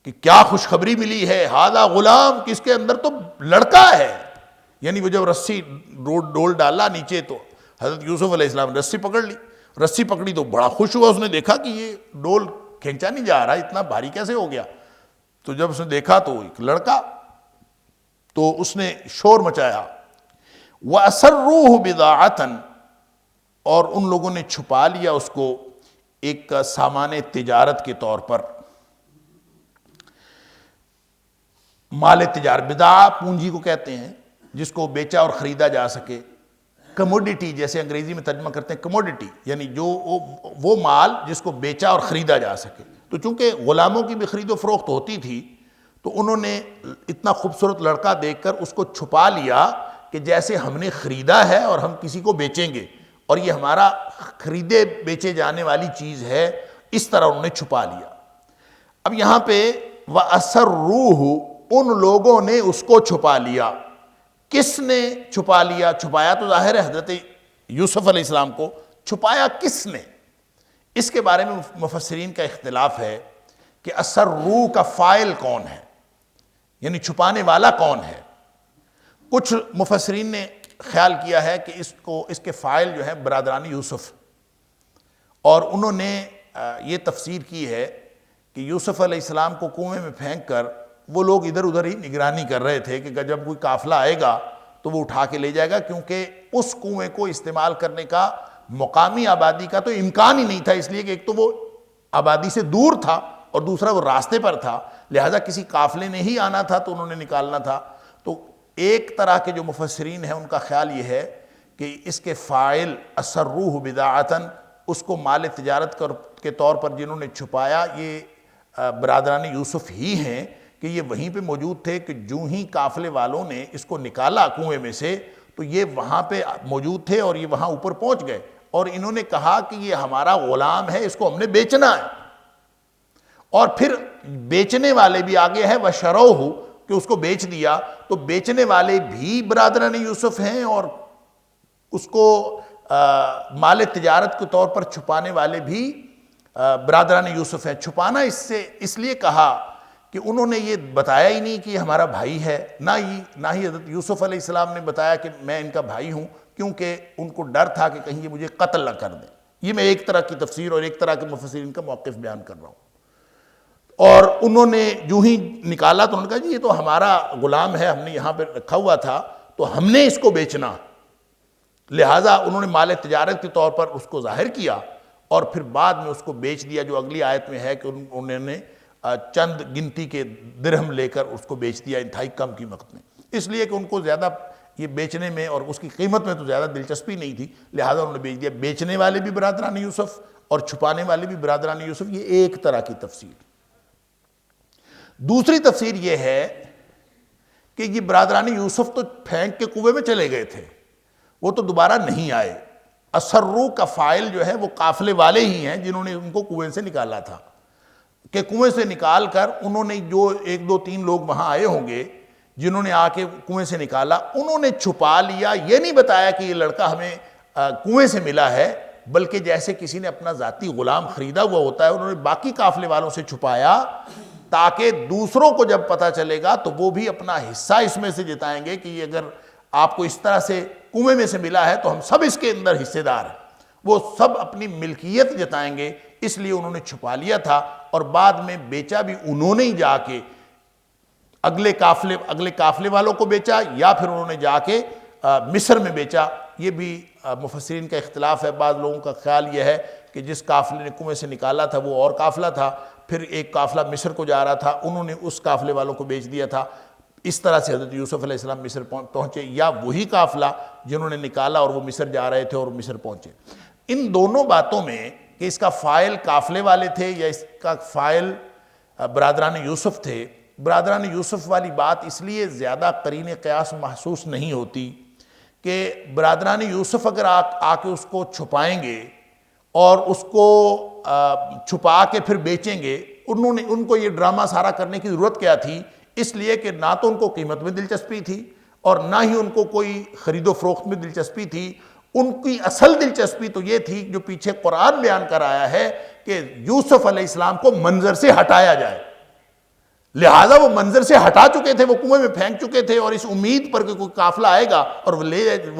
کہ کیا خوشخبری ملی ہے، هَذَا غلام، کہ اس کے اندر تو لڑکا ہے۔ یعنی وہ جب رسی ڈول ڈالا نیچے تو حضرت یوسف علیہ السلام نے رسی پکڑ لی، رسی پکڑی تو بڑا خوش ہوا، اس نے دیکھا کہ یہ ڈول کھینچا نہیں جا رہا، اتنا بھاری کیسے ہو گیا؟ تو جب اس نے دیکھا تو ایک لڑکا، تو اس نے شور مچایا۔ وَأَسَرُّوهُ بِضَاعَةً، اور ان لوگوں نے چھپا لیا اس کو ایک سامان تجارت کے طور پر، مال تجارت، بضاعہ پونجی کو کہتے ہیں جس کو بیچا اور خریدا جا سکے، کموڈیٹی جیسے انگریزی میں ترجمہ کرتے ہیں کموڈیٹی، یعنی جو وہ مال جس کو بیچا اور خریدا جا سکے۔ تو چونکہ غلاموں کی بھی خرید و فروخت ہوتی تھی تو انہوں نے اتنا خوبصورت لڑکا دیکھ کر اس کو چھپا لیا کہ جیسے ہم نے خریدا ہے اور ہم کسی کو بیچیں گے اور یہ ہمارا خریدے بیچے جانے والی چیز ہے، اس طرح انہوں نے چھپا لیا۔ اب یہاں پہ وَأَسَرُّوهُ، ان لوگوں نے اس کو چھپا لیا۔ کس نے چھپا لیا؟ چھپایا تو ظاہر ہے حضرت یوسف علیہ السلام کو، چھپایا کس نے؟ اس کے بارے میں مفسرین کا اختلاف ہے کہ اسرّو کا فاعل کون ہے، یعنی چھپانے والا کون ہے۔ کچھ مفسرین نے خیال کیا ہے کہ اس کے فاعل جو ہے برادران یوسف، اور انہوں نے یہ تفسیر کی ہے کہ یوسف علیہ السلام کو کنویں میں پھینک کر وہ لوگ ادھر ادھر ہی نگرانی کر رہے تھے کہ جب کوئی قافلہ آئے گا تو وہ اٹھا کے لے جائے گا، کیونکہ اس کنویں کو استعمال کرنے کا مقامی آبادی کا تو امکان ہی نہیں تھا، اس لیے کہ ایک تو وہ آبادی سے دور تھا اور دوسرا وہ راستے پر تھا، لہٰذا کسی قافلے نے ہی آنا تھا تو انہوں نے نکالنا تھا۔ تو ایک طرح کے جو مفسرین ہیں ان کا خیال یہ ہے کہ اس کے فاعل اسرّوہ بضاعۃً، اس کو مال تجارت کے طور پر جنہوں نے چھپایا، یہ برادران یوسف ہی ہیں کہ یہ وہیں پہ موجود تھے کہ جو ہی قافلے والوں نے اس کو نکالا کنویں میں سے تو یہ وہاں پہ موجود تھے اور یہ وہاں اوپر پہنچ گئے، اور انہوں نے کہا کہ یہ ہمارا غلام ہے، اس کو ہم نے بیچنا ہے۔ اور پھر بیچنے والے بھی آگے ہے وَشَرَوْهُ، کہ اس کو بیچ دیا، تو بیچنے والے بھی برادران یوسف ہیں اور اس کو مال تجارت کے طور پر چھپانے والے بھی برادران یوسف ہیں۔ چھپانا اس لیے کہا کہ انہوں نے یہ بتایا ہی نہیں کہ یہ ہمارا بھائی ہے، نہ ہی حضرت یوسف علیہ السلام نے بتایا کہ میں ان کا بھائی ہوں، کیونکہ ان کو ڈر تھا کہ کہیں یہ مجھے قتل نہ کر دیں۔ یہ میں ایک طرح کی تفسیر اور ایک طرح کے مفسرین کا موقف بیان کر رہا ہوں۔ اور انہوں نے جو ہی نکالا تو انہوں نے کہا جی یہ تو ہمارا غلام ہے، ہم نے یہاں پہ رکھا ہوا تھا تو ہم نے اس کو بیچنا، لہٰذا انہوں نے مال تجارت کے طور پر اس کو ظاہر کیا اور پھر بعد میں اس کو بیچ دیا، جو اگلی آیت میں ہے کہ انہوں نے چند گنتی کے درہم لے کر اس کو بیچ دیا انتہائی کم قیمت میں، اس لیے کہ ان کو زیادہ یہ بیچنے میں اور اس کی قیمت میں تو زیادہ دلچسپی نہیں تھی، لہٰذا انہوں نے بیچ دیا۔ بیچنے والے بھی برادران یوسف اور چھپانے والے بھی برادران یوسف، یہ ایک طرح کی تفسیر۔ دوسری تفسیر یہ ہے کہ یہ برادران یوسف تو پھینک کے کنویں میں چلے گئے تھے، وہ تو دوبارہ نہیں آئے۔ اسرّو کا فاعل جو ہے وہ قافلے والے ہی ہیں جنہوں نے ان کو کنویں سے نکالا تھا، کہ کنویں سے نکال کر انہوں نے جو ایک دو تین لوگ وہاں آئے ہوں گے جنہوں نے آ کے کنویں سے نکالا، انہوں نے چھپا لیا، یہ نہیں بتایا کہ یہ لڑکا ہمیں کنویں سے ملا ہے، بلکہ جیسے کسی نے اپنا ذاتی غلام خریدا ہوا ہوتا ہے، انہوں نے باقی قافلے والوں سے چھپایا تاکہ دوسروں کو جب پتہ چلے گا تو وہ بھی اپنا حصہ اس میں سے جتائیں گے کہ یہ اگر آپ کو اس طرح سے کنویں میں سے ملا ہے تو ہم سب اس کے اندر حصے دار ہیں، وہ سب اپنی ملکیت جتائیں گے، اس لیے انہوں نے چھپا لیا تھا۔ اور بعد میں بیچا بھی انہوں نے ہی جا کے اگلے قافلے والوں کو بیچا، یا پھر انہوں نے جا کے مصر میں بیچا۔ یہ بھی مفسرین کا اختلاف ہے، بعض لوگوں کا خیال یہ ہے کہ جس قافلے نے کنویں سے نکالا تھا وہ اور قافلہ تھا، پھر ایک قافلہ مصر کو جا رہا تھا، انہوں نے اس قافلے والوں کو بیچ دیا تھا، اس طرح سے حضرت یوسف علیہ السلام مصر پہنچے، یا وہی قافلہ جنہوں نے نکالا اور وہ مصر جا رہے تھے اور مصر پہنچے۔ ان دونوں باتوں میں کہ اس کا فاعل قافلے والے تھے یا اس کا فاعل برادران یوسف تھے، برادران یوسف والی بات اس لیے زیادہ قرین قیاس محسوس نہیں ہوتی کہ برادران یوسف اگر آ کے اس کو چھپائیں گے اور اس کو چھپا کے پھر بیچیں گے، ان کو یہ ڈرامہ سارا کرنے کی ضرورت کیا تھی؟ اس لیے کہ نہ تو ان کو قیمت میں دلچسپی تھی اور نہ ہی ان کو کوئی خرید و فروخت میں دلچسپی تھی۔ ان کی اصل دلچسپی تو یہ تھی جو پیچھے قرآن بیان کر آیا ہے کہ یوسف علیہ السلام کو منظر سے ہٹایا جائے، لہٰذا وہ منظر سے ہٹا چکے تھے، وہ کنویں میں پھینک چکے تھے، اور اس امید پر کہ کوئی قافلہ آئے گا اور وہ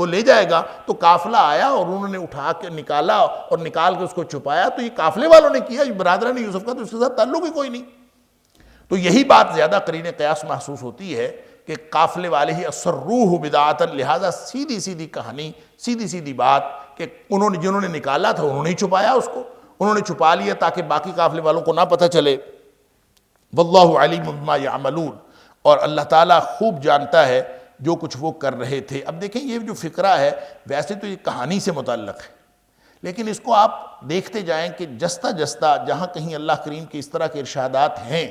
لے جائے گا۔ تو قافلہ آیا اور انہوں نے اٹھا کے نکالا اور نکال کے اس کو چھپایا، تو یہ قافلے والوں نے کیا، برادران یوسف کا تو اس کے ساتھ تعلق ہی کوئی نہیں۔ تو یہی بات زیادہ قرین قیاس محسوس ہوتی ہے کہ قافلے والے ہی اسروہ بدعۃ، لہٰذا سیدھی سیدھی کہانی، سیدھی سیدھی بات کہ جنہوں نے نکالا تھا انہوں نے ہی چھپایا، اس کو انہوں نے چھپا لیا تاکہ باقی قافلے والوں کو نہ پتہ چلے۔ واللہ علیم بما یعملون، اور اللہ تعالیٰ خوب جانتا ہے جو کچھ وہ کر رہے تھے۔ اب دیکھیں یہ جو فقرہ ہے ویسے تو یہ کہانی سے متعلق ہے، لیکن اس کو آپ دیکھتے جائیں کہ جستہ جستہ جہاں کہیں اللہ کریم کے اس طرح کے ارشادات ہیں،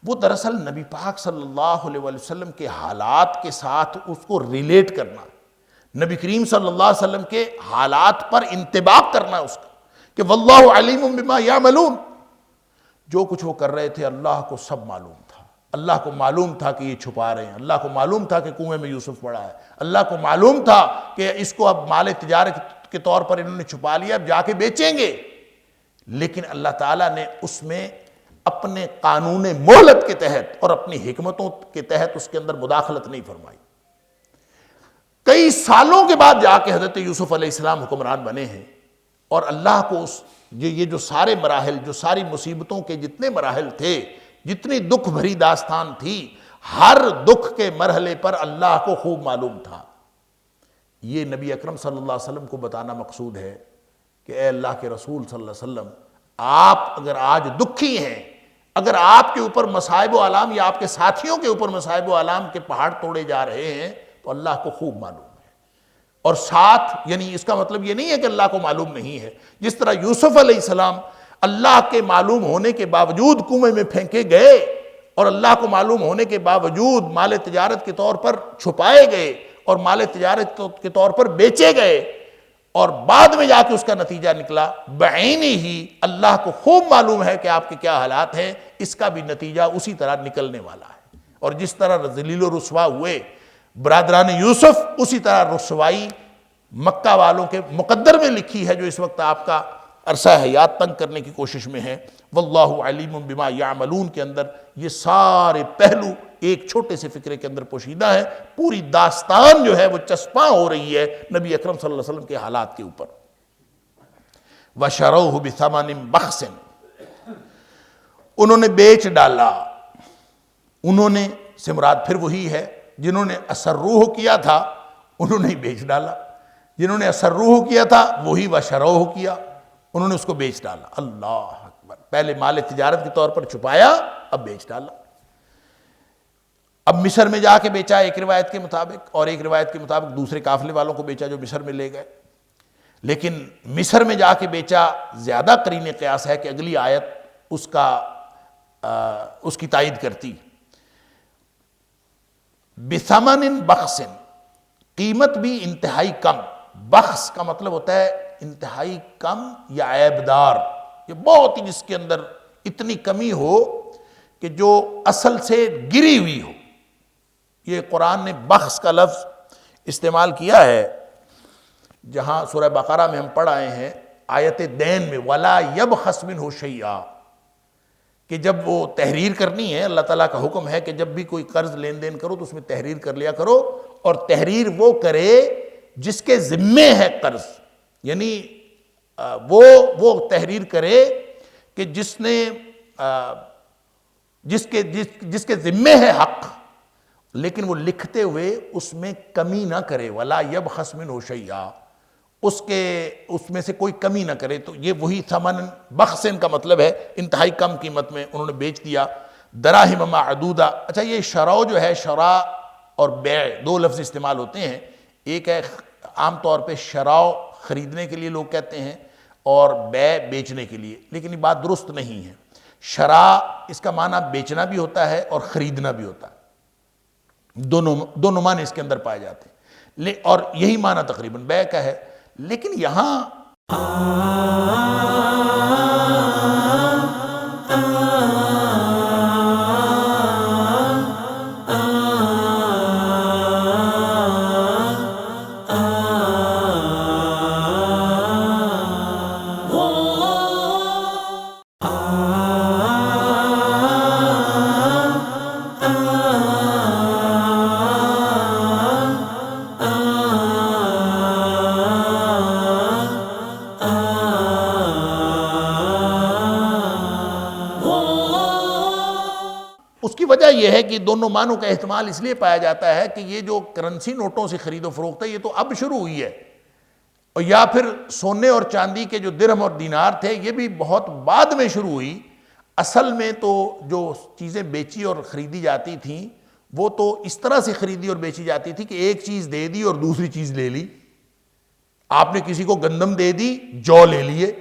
وہ دراصل نبی پاک صلی اللہ علیہ وسلم کے حالات کے ساتھ اس کو ریلیٹ کرنا، نبی کریم صلی اللہ علیہ وسلم کے حالات پر انطباق کرنا اس کا، کہ واللہ علیم بما یعملون، جو کچھ وہ کر رہے تھے اللہ کو سب معلوم تھا۔ اللہ کو معلوم تھا کہ یہ چھپا رہے ہیں، اللہ کو معلوم تھا کہ کنویں میں یوسف پڑا ہے، اللہ کو معلوم تھا کہ اس کو اب مال تجارت کے طور پر انہوں نے چھپا لیا، اب جا کے بیچیں گے، لیکن اللہ تعالیٰ نے اس میں اپنے قانون مہلت کے تحت اور اپنی حکمتوں کے تحت اس کے اندر مداخلت نہیں فرمائی۔ کئی سالوں کے بعد جا کے حضرت یوسف علیہ السلام حکمران بنے ہیں، اور اللہ کو یہ جو سارے مراحل، جو ساری مصیبتوں کے جتنے مراحل تھے، جتنی دکھ بھری داستان تھی، ہر دکھ کے مرحلے پر اللہ کو خوب معلوم تھا۔ یہ نبی اکرم صلی اللہ علیہ وسلم کو بتانا مقصود ہے کہ اے اللہ کے رسول صلی اللہ علیہ وسلم، آپ اگر آج دکھی ہیں، اگر آپ کے اوپر مصائب و آلام یا آپ کے ساتھیوں کے اوپر مصائب و آلام کے پہاڑ توڑے جا رہے ہیں، تو اللہ کو خوب معلوم ہے۔ اور ساتھ یعنی اس کا مطلب یہ نہیں ہے کہ اللہ کو معلوم نہیں ہے، جس طرح یوسف علیہ السلام اللہ کے معلوم ہونے کے باوجود کنویں میں پھینکے گئے اور اللہ کو معلوم ہونے کے باوجود مال تجارت کے طور پر چھپائے گئے اور مال تجارت کے طور پر بیچے گئے، اور بعد میں جا کے اس کا نتیجہ نکلا، بعینی ہی اللہ کو خوب معلوم ہے کہ آپ کے کیا حالات ہیں، اس کا بھی نتیجہ اسی طرح نکلنے والا ہے۔ اور جس طرح ذلیل و رسوا ہوئے برادران یوسف، اسی طرح رسوائی مکہ والوں کے مقدر میں لکھی ہے، جو اس وقت آپ کا عرصہ حیات تنگ کرنے کی کوشش میں ہے۔ واللہ علیم بما یعملون کے اندر یہ سارے پہلو ایک چھوٹے سے فکرے کے اندر پوشیدہ ہے۔ پوری داستان جو ہے وہ چسپاں ہو رہی ہے نبی اکرم صلی اللہ علیہ وسلم کے حالات کے اوپر۔ وَشَرَوْهُ بِثَمَنٍ بَخْسٍ، انہوں نے بیچ ڈالا، انہوں نے سے مراد پھر وہی ہے جنہوں نے اسروہ کیا تھا انہوں نے بیچ ڈالا، جنہوں نے اسروہ کیا تھا وہی وشروہ کیا، انہوں نے اس کو بیچ ڈالا۔ اللہ اکبر، پہلے مال تجارت کے طور پر چھپایا، اب بیچ ڈالا۔ اب مصر میں جا کے بیچا ایک روایت کے مطابق، اور ایک روایت کے مطابق دوسرے قافلے والوں کو بیچا جو مصر میں لے گئے، لیکن مصر میں جا کے بیچا زیادہ قرین قیاس ہے کہ اگلی آیت اس کی تائید کرتی۔ بثمن بخس، قیمت بھی انتہائی کم، بخس کا مطلب ہوتا ہے انتہائی کم یا عیبدار، یہ بہت ہی جس کے اندر اتنی کمی ہو کہ جو اصل سے گری ہوئی ہو۔ یہ قرآن نے بخس کا لفظ استعمال کیا ہے، جہاں سورہ بقرہ میں ہم پڑھ آئے ہیں آیت دین میں وَلَا يَبْخَسْ مِنْهُ شَيْئًا، کہ جب وہ تحریر کرنی ہے، اللہ تعالیٰ کا حکم ہے کہ جب بھی کوئی قرض لین دین کرو تو اس میں تحریر کر لیا کرو، اور تحریر وہ کرے جس کے ذمے ہے قرض، یعنی وہ تحریر کرے کہ جس کے ذمے ہے حق، لیکن وہ لکھتے ہوئے اس میں کمی نہ کرے، وَلَا يَبْخَسْ مِنْهُ شَيْئًا، اس میں سے کوئی کمی نہ کرے۔ تو یہ وہی ثمن بخسن کا مطلب ہے انتہائی کم قیمت میں انہوں نے بیچ دیا۔ دراہم معدودہ، اچھا یہ شرو جو ہے، شراء اور بیع دو لفظ استعمال ہوتے ہیں، ایک ہے عام طور پہ شراء خریدنے کے لیے لوگ کہتے ہیں اور بیع بیچنے کے لیے، لیکن یہ بات درست نہیں ہے۔ شرا اس کا معنی بیچنا بھی ہوتا ہے اور خریدنا بھی ہوتا ہے، دونوں معنی اس کے اندر پائے جاتے ہیں، اور یہی معنی تقریباً بیع کا ہے۔ لیکن یہاں اس کی وجہ یہ ہے کہ دونوں معنوں کا احتمال اس لیے پایا جاتا ہے کہ یہ جو کرنسی نوٹوں سے خرید و فروخت ہے یہ تو اب شروع ہوئی ہے، اور یا پھر سونے اور چاندی کے جو درہم اور دینار تھے یہ بھی بہت بعد میں شروع ہوئی۔ اصل میں تو جو چیزیں بیچی اور خریدی جاتی تھیں وہ تو اس طرح سے خریدی اور بیچی جاتی تھی کہ ایک چیز دے دی اور دوسری چیز لے لی۔ آپ نے کسی کو گندم دے دی، جو لے لیے،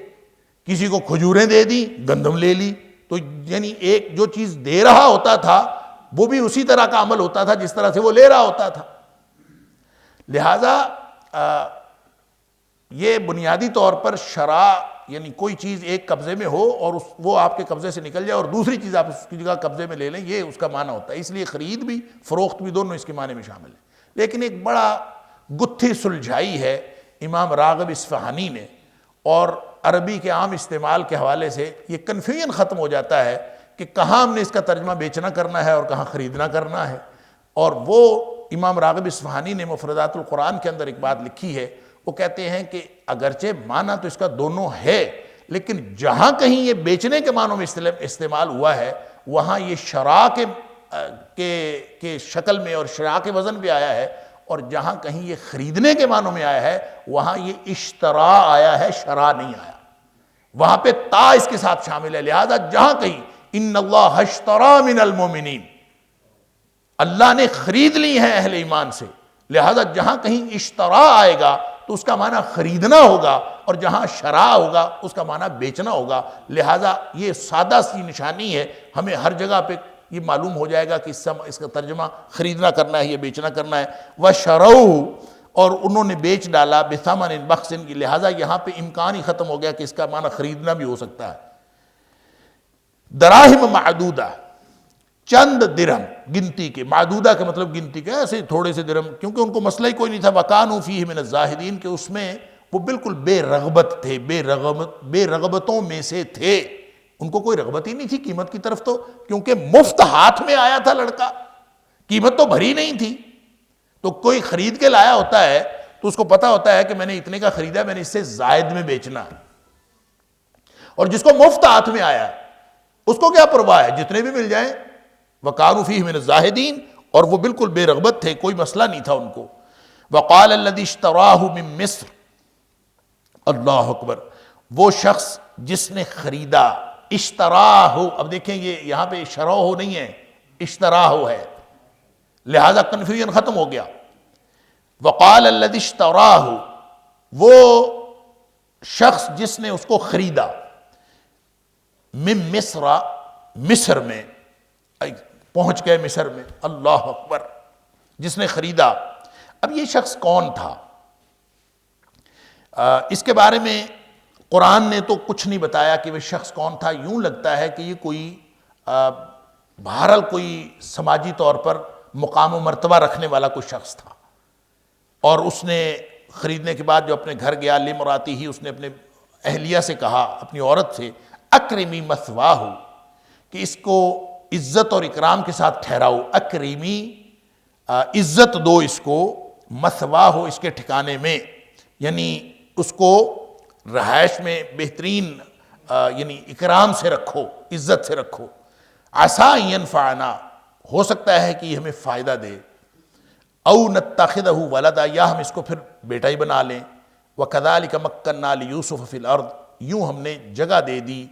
کسی کو کھجوریں دے دی، گندم لے لی، تو یعنی ایک جو چیز دے رہا ہوتا تھا وہ بھی اسی طرح کا عمل ہوتا تھا جس طرح سے وہ لے رہا ہوتا تھا۔ لہٰذا یہ بنیادی طور پر شرع یعنی کوئی چیز ایک قبضے میں ہو اور وہ آپ کے قبضے سے نکل جائے اور دوسری چیز آپ اس کی جگہ قبضے میں لے لیں، یہ اس کا معنی ہوتا ہے۔ اس لیے خرید بھی فروخت بھی دونوں اس کے معنی میں شامل ہیں۔ لیکن ایک بڑا گتھی سلجھائی ہے امام راغب اصفہانی نے، اور عربی کے عام استعمال کے حوالے سے یہ کنفیوژن ختم ہو جاتا ہے کہ کہاں ہم نے اس کا ترجمہ بیچنا کرنا ہے اور کہاں خریدنا کرنا ہے۔ اور وہ امام راغب اصفہانی نے مفردات القرآن کے اندر ایک بات لکھی ہے، وہ کہتے ہیں کہ اگرچہ معنی تو اس کا دونوں ہے، لیکن جہاں کہیں یہ بیچنے کے معنوں میں استعمال ہوا ہے وہاں یہ شرع کے شکل میں اور شرع کے وزن پہ آیا ہے، اور جہاں کہیں یہ خریدنے کے معنوں میں آیا ہے وہاں یہ اشترا آیا ہے، شرع نہیں آیا، وہاں پہ تا اس کے ساتھ شامل ہے۔ لہذا جہاں کہیں ان اللہ اشترا من المؤمنین، اللہ نے خرید لی ہیں اہل ایمان سے، لہذا جہاں کہیں اشترا آئے گا تو اس کا معنی خریدنا ہوگا، اور جہاں شرع ہوگا اس کا معنی بیچنا ہوگا۔ لہذا یہ سادہ سی نشانی ہے، ہمیں ہر جگہ پہ یہ معلوم ہو جائے گا کہ اس کا ترجمہ خریدنا کرنا ہے یا بیچنا کرنا ہے۔ وَشَرَوْهُ، اور انہوں نے بیچ ڈالا بِثَمَنٍ بَخْسٍ کی، لہٰذا یہاں پہ امکان ہی ختم ہو گیا کہ اس کا معنی خریدنا بھی ہو سکتا ہے۔ دراہم معدودہ، چند درہم گنتی کے، معدودہ کا مطلب گنتی کے، ایسے تھوڑے سے درہم، کیونکہ ان کو مسئلہ ہی کوئی نہیں تھا۔ وَكَانُوا فِيهِ مِنَ الزَّاهِدِينَ، کہ اس میں وہ بالکل بے رغبت تھے، بے رغبتوں میں سے تھے، ان کو کوئی رغبت ہی نہیں تھی قیمت کی طرف، تو کیونکہ مفت ہاتھ میں آیا تھا لڑکا، قیمت تو بھری نہیں تھی، تو کوئی خرید کے لایا ہوتا ہے تو اس کو پتا ہوتا ہے کہ میں نے اتنے کا خریدا، میں نے اس سے زائد میں بیچنا ہے۔ اور جس کو مفت ہاتھ میں آیا ہے اس کو کیا پرواہ ہے، جتنے بھی مل جائیں۔ وَقَالُوا فِيهِ مِنَ الزَّاهِدِينَ، اور وہ بالکل بے رغبت تھے، کوئی مسئلہ نہیں تھا ان کو۔ وَقَالَ الَّذِي اشْتَرَاهُ مِن مِصْرَ، اللہ اکبر، وہ شخص جس نے خریدا، اشتراہ، اب دیکھیں یہ یہاں پہ شروع نہیں ہے، اشتراہ ہے، لہذا کنفیوژن ختم ہو گیا۔ وقال الذی اشتراہ، وہ شخص جس نے اس کو خریدا، من مصر، مصر میں، پہنچ گئے مصر میں، اللہ اکبر، جس نے خریدا۔ اب یہ شخص کون تھا؟ اس کے بارے میں قرآن نے تو کچھ نہیں بتایا کہ وہ شخص کون تھا۔ یوں لگتا ہے کہ یہ کوئی بہرحال کوئی سماجی طور پر مقام و مرتبہ رکھنے والا کوئی شخص تھا، اور اس نے خریدنے کے بعد جو اپنے گھر گیا، لمراتی ہی، اس نے اپنے اہلیہ سے کہا، اپنی عورت سے، اکرمی مثواہ، کہ اس کو عزت اور اکرام کے ساتھ ٹھہراؤ، اکرمی، عزت دو اس کو، مثواہ ہو اس کے ٹھکانے میں، یعنی اس کو رہائش میں بہترین یعنی اکرام سے رکھو، عزت سے رکھو۔ عسیٰ ان ینفعنا، ہو سکتا ہے کہ یہ ہمیں فائدہ دے، او نتخذہ ولدا، یا ہم اس کو پھر بیٹا ہی بنا لیں۔ وکذالک مکننا لیوسف فی الارض، یوں ہم نے جگہ دے دی،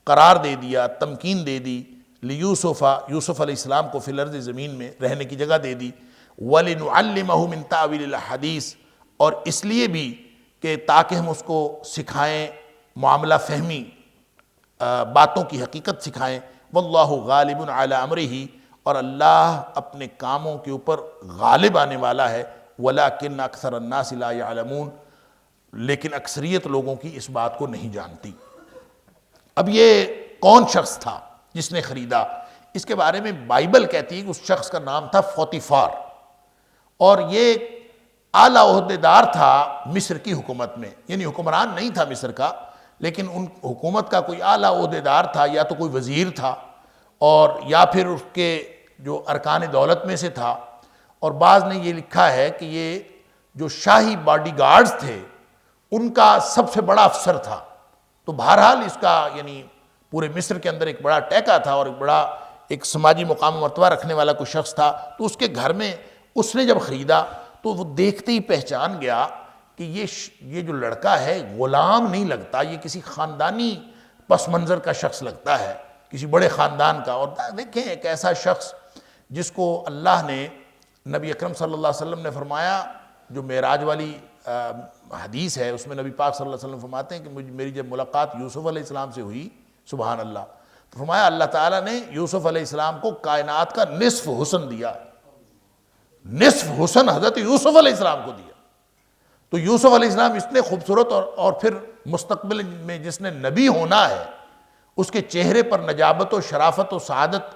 قرار دے دیا، تمکین دے دی، لیوسف، یوسف علیہ السلام کو فی الارض، زمین میں رہنے کی جگہ دے دی، ولنعلمہ من تاویل الحدیث، اور اس لیے بھی کہ تاکہ ہم اس کو سکھائیں معاملہ فہمی باتوں کی حقیقت سکھائیں۔ واللہ غالب علی امرہ، اور اللہ اپنے کاموں کے اوپر غالب آنے والا ہے۔ ولکن اکثر الناس لا یعلمون، لیکن اکثریت لوگوں کی اس بات کو نہیں جانتی۔ اب یہ کون شخص تھا جس نے خریدا؟ اس کے بارے میں بائبل کہتی ہے کہ اس شخص کا نام تھا فوتیفار، اور یہ اعلیٰ عہدیدار تھا مصر کی حکومت میں، یعنی حکمران نہیں تھا مصر کا، لیکن ان حکومت کا کوئی اعلیٰ عہدیدار تھا، یا تو کوئی وزیر تھا اور یا پھر اس کے جو ارکان دولت میں سے تھا۔ اور بعض نے یہ لکھا ہے کہ یہ جو شاہی باڈی گارڈز تھے ان کا سب سے بڑا افسر تھا۔ تو بہرحال اس کا یعنی پورے مصر کے اندر ایک بڑا ٹیکا تھا اور ایک بڑا ایک سماجی مقام و مرتبہ رکھنے والا کوئی شخص تھا۔ تو اس کے گھر میں اس نے جب خریدا تو وہ دیکھتے ہی پہچان گیا کہ یہ جو لڑکا ہے غلام نہیں لگتا، یہ کسی خاندانی پس منظر کا شخص لگتا ہے، کسی بڑے خاندان کا۔ اور دیکھیں ایک ایسا شخص جس کو اللہ نے، نبی اکرم صلی اللہ علیہ وسلم نے فرمایا، جو معراج والی حدیث ہے اس میں نبی پاک صلی اللہ علیہ وسلم فرماتے ہیں کہ میری جب ملاقات یوسف علیہ السلام سے ہوئی، سبحان اللہ، تو فرمایا اللہ تعالیٰ نے یوسف علیہ السلام کو کائنات کا نصف حسن دیا، نصف حسن حضرت یوسف علیہ السلام کو دیا۔ تو یوسف علیہ السلام اتنے خوبصورت اور پھر مستقبل میں جس نے نبی ہونا ہے اس کے چہرے پر نجابت و شرافت و سعادت